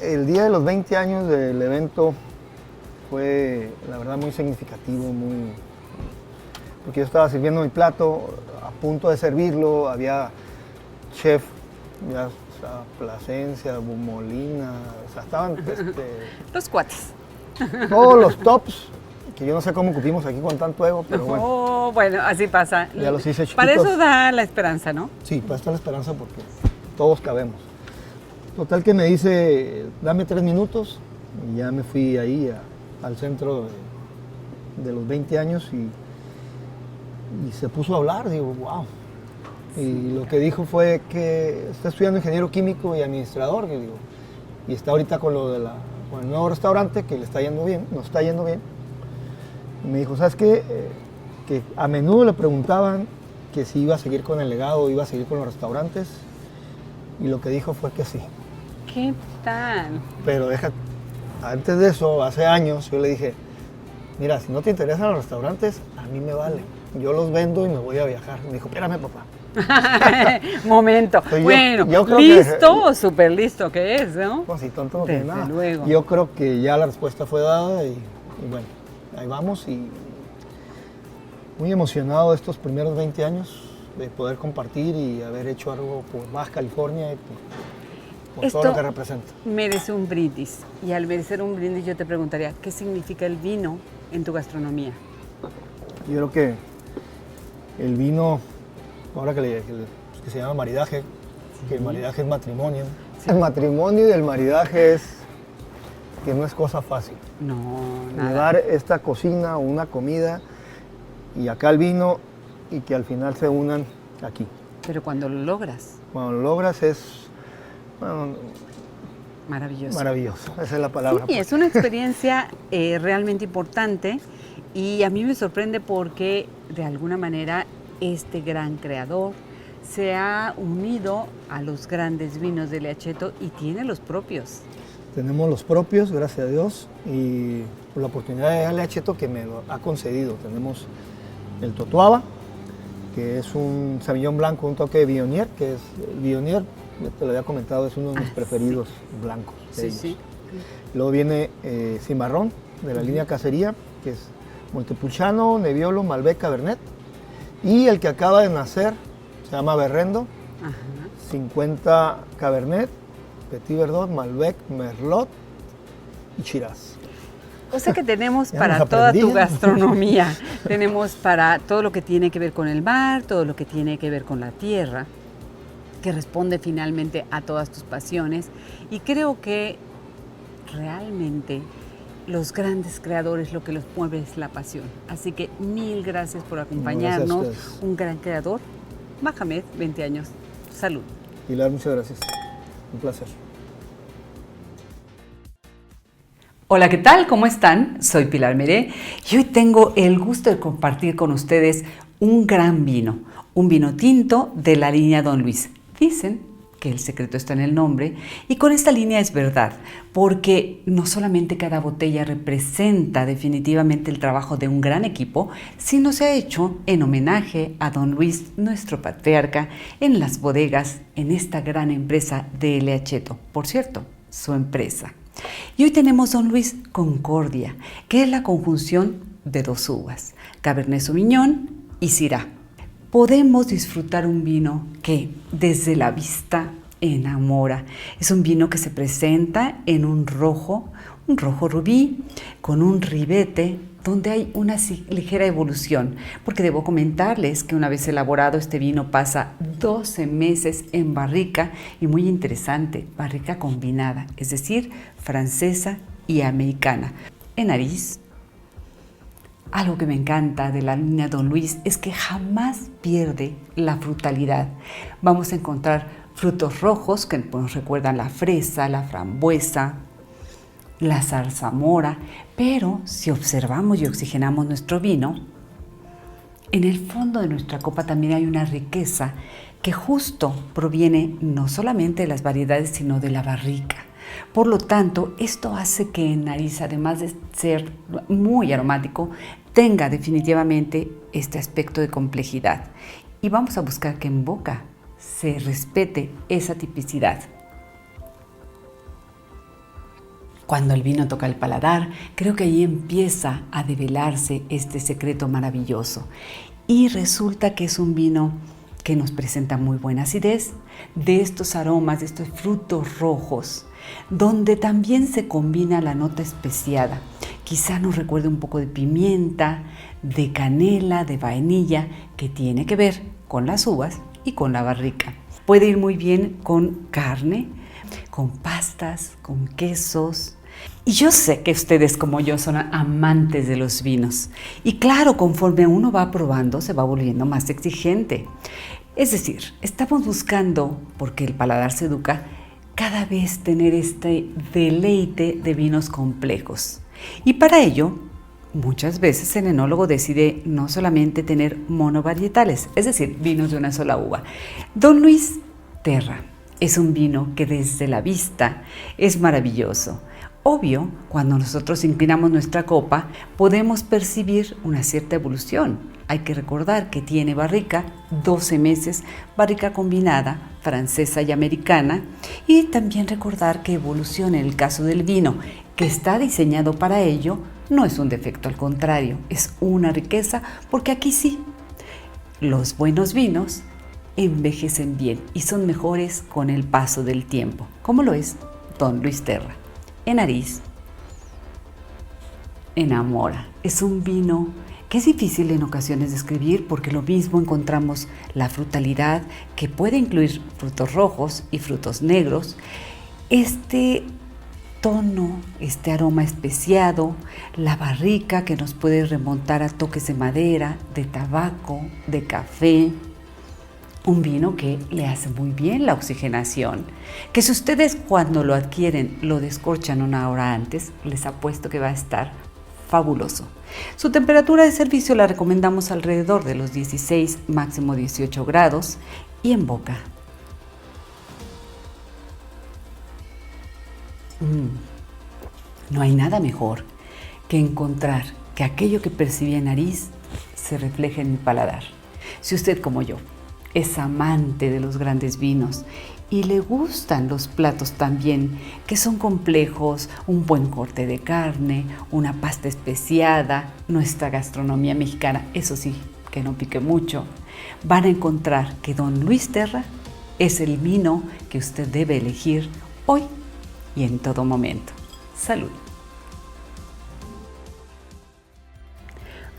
el día de los 20 años del evento fue, la verdad, muy significativo, porque yo estaba sirviendo mi plato, a punto de servirlo, había chef, ya, o sea, Plasencia, Molina, o sea, estaban los cuates. Todos los tops, que yo no sé cómo cupimos aquí con tanto ego, pero bueno. Oh, bueno, así pasa. Ya los hice chiquitos. Para eso da la esperanza, ¿no? Sí, para eso da la esperanza porque todos cabemos. Total que me dice, dame 3 minutos, y ya me fui ahí al centro de los 20 años y se puso a hablar, digo, wow. Y lo que dijo fue que está estudiando ingeniero químico y administrador, que digo, y está ahorita con lo de con el nuevo restaurante, que le está yendo bien, nos está yendo bien. Y me dijo, ¿sabes qué? Que a menudo le preguntaban que si iba a seguir con el legado, iba a seguir con los restaurantes, y lo que dijo fue que sí. ¿Qué tal? Pero antes de eso, hace años, yo le dije, mira, si no te interesan los restaurantes, a mí me vale. Yo los vendo y me voy a viajar. Me dijo, espérame, papá. Momento. Bueno, yo creo listo, súper listo que es, ¿no? Pues si tonto no tiene nada. Luego. Yo creo que ya la respuesta fue dada y bueno, ahí vamos y muy emocionado de estos primeros 20 años de poder compartir y haber hecho algo por Baja California y por todo lo que representa. Merece un brindis y al merecer un brindis yo te preguntaría, ¿qué significa el vino en tu gastronomía? Yo creo que el vino, ahora que se llama maridaje, que el maridaje es matrimonio. Sí. El matrimonio y el maridaje es que no es cosa fácil. No, nada. Llevar esta cocina o una comida y acá el vino y que al final se unan aquí. Pero cuando lo logras. Cuando lo logras es, bueno, maravilloso. Maravilloso, esa es la palabra. Sí, es una experiencia realmente importante y a mí me sorprende porque de alguna manera este gran creador se ha unido a los grandes vinos de Leacheto y tiene los propios. Tenemos los propios, gracias a Dios, y por la oportunidad de Leacheto que me lo ha concedido. Tenemos el Totoaba, que es un Sauvignon blanco, un toque de Viognier, que es Viognier, ya te lo había comentado, es uno de mis preferidos blancos. Sí, sí. Luego viene Cimarrón, de la línea Cacería, que es Montepulciano, Nebbiolo, Malbec, Cabernet. Y el que acaba de nacer se llama Berrendo, 50 Cabernet, Petit Verdot, Malbec, Merlot y Shiraz. O sea que tenemos para toda tu gastronomía, tenemos para todo lo que tiene que ver con el mar, todo lo que tiene que ver con la tierra, que responde finalmente a todas tus pasiones. Y creo que realmente los grandes creadores lo que los mueve es la pasión. Así que mil gracias por acompañarnos. Gracias. Un gran creador, Bajamed, 20 años. Salud. Pilar, muchas gracias. Un placer. Hola, ¿qué tal? ¿Cómo están? Soy Pilar Meré y hoy tengo el gusto de compartir con ustedes un gran vino, un vino tinto de la línea Don Luis. Dicen que el secreto está en el nombre, y con esta línea es verdad, porque no solamente cada botella representa definitivamente el trabajo de un gran equipo, sino se ha hecho en homenaje a don Luis, nuestro patriarca, en las bodegas, en esta gran empresa de L.A. Cheto, por cierto, su empresa. Y hoy tenemos don Luis Concordia, que es la conjunción de dos uvas, Cabernet Sauvignon y Syrah. Podemos disfrutar un vino que desde la vista enamora. Es un vino que se presenta en un rojo rubí con un ribete donde hay una ligera evolución, porque debo comentarles que una vez elaborado este vino pasa 12 meses en barrica y muy interesante, barrica combinada, es decir, francesa y americana. En nariz, algo que me encanta de la línea Don Luis es que jamás pierde la frutalidad. Vamos a encontrar frutos rojos que nos recuerdan la fresa, la frambuesa, la zarzamora, pero si observamos y oxigenamos nuestro vino, en el fondo de nuestra copa también hay una riqueza que justo proviene no solamente de las variedades, sino de la barrica. Por lo tanto, esto hace que en nariz, además de ser muy aromático, tenga definitivamente este aspecto de complejidad. Y vamos a buscar que en boca se respete esa tipicidad. Cuando el vino toca el paladar, creo que ahí empieza a develarse este secreto maravilloso. Y resulta que es un vino que nos presenta muy buena acidez, de estos aromas, de estos frutos rojos, donde también se combina la nota especiada. Quizá nos recuerde un poco de pimienta, de canela, de vainilla, que tiene que ver con las uvas y con la barrica. Puede ir muy bien con carne, con pastas, con quesos. Y yo sé que ustedes como yo son amantes de los vinos. Y claro, conforme uno va probando, se va volviendo más exigente. Es decir, estamos buscando, porque el paladar se educa, cada vez tener este deleite de vinos complejos. Y para ello, muchas veces el enólogo decide no solamente tener monovarietales, es decir, vinos de una sola uva. Don Luis Terra es un vino que desde la vista es maravilloso. Obvio, cuando nosotros inclinamos nuestra copa, podemos percibir una cierta evolución. Hay que recordar que tiene barrica, 12 meses, barrica combinada, francesa y americana, y también recordar que evolución en el caso del vino, que está diseñado para ello, no es un defecto, al contrario, es una riqueza, porque aquí sí, los buenos vinos envejecen bien y son mejores con el paso del tiempo, como lo es Don Luis Terra. En nariz, enamora. Es un vino que es difícil en ocasiones describir porque lo mismo encontramos la frutalidad que puede incluir frutos rojos y frutos negros. Este tono, este aroma especiado, la barrica que nos puede remontar a toques de madera, de tabaco, de café. Un vino que le hace muy bien la oxigenación, que si ustedes cuando lo adquieren lo descorchan una hora antes, les apuesto que va a estar fabuloso. Su temperatura de servicio la recomendamos alrededor de los 16, máximo 18 grados y en boca. No hay nada mejor que encontrar que aquello que percibí en nariz se refleja en mi paladar. Si usted como yo es amante de los grandes vinos y le gustan los platos también que son complejos, un buen corte de carne, una pasta especiada, nuestra gastronomía mexicana, eso sí, que no pique mucho, van a encontrar que Don Luis Terra es el vino que usted debe elegir hoy y en todo momento. Salud.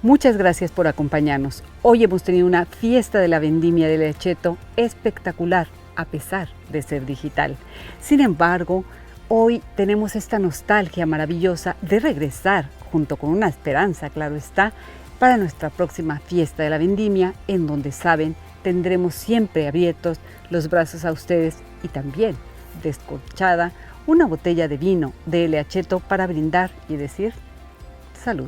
Muchas gracias por acompañarnos. Hoy hemos tenido una fiesta de la vendimia de L.A. Cheto espectacular, a pesar de ser digital. Sin embargo, hoy tenemos esta nostalgia maravillosa de regresar, junto con una esperanza, claro está, para nuestra próxima fiesta de la vendimia, en donde, saben, tendremos siempre abiertos los brazos a ustedes y también descorchada una botella de vino de L.A. Cheto para brindar y decir salud.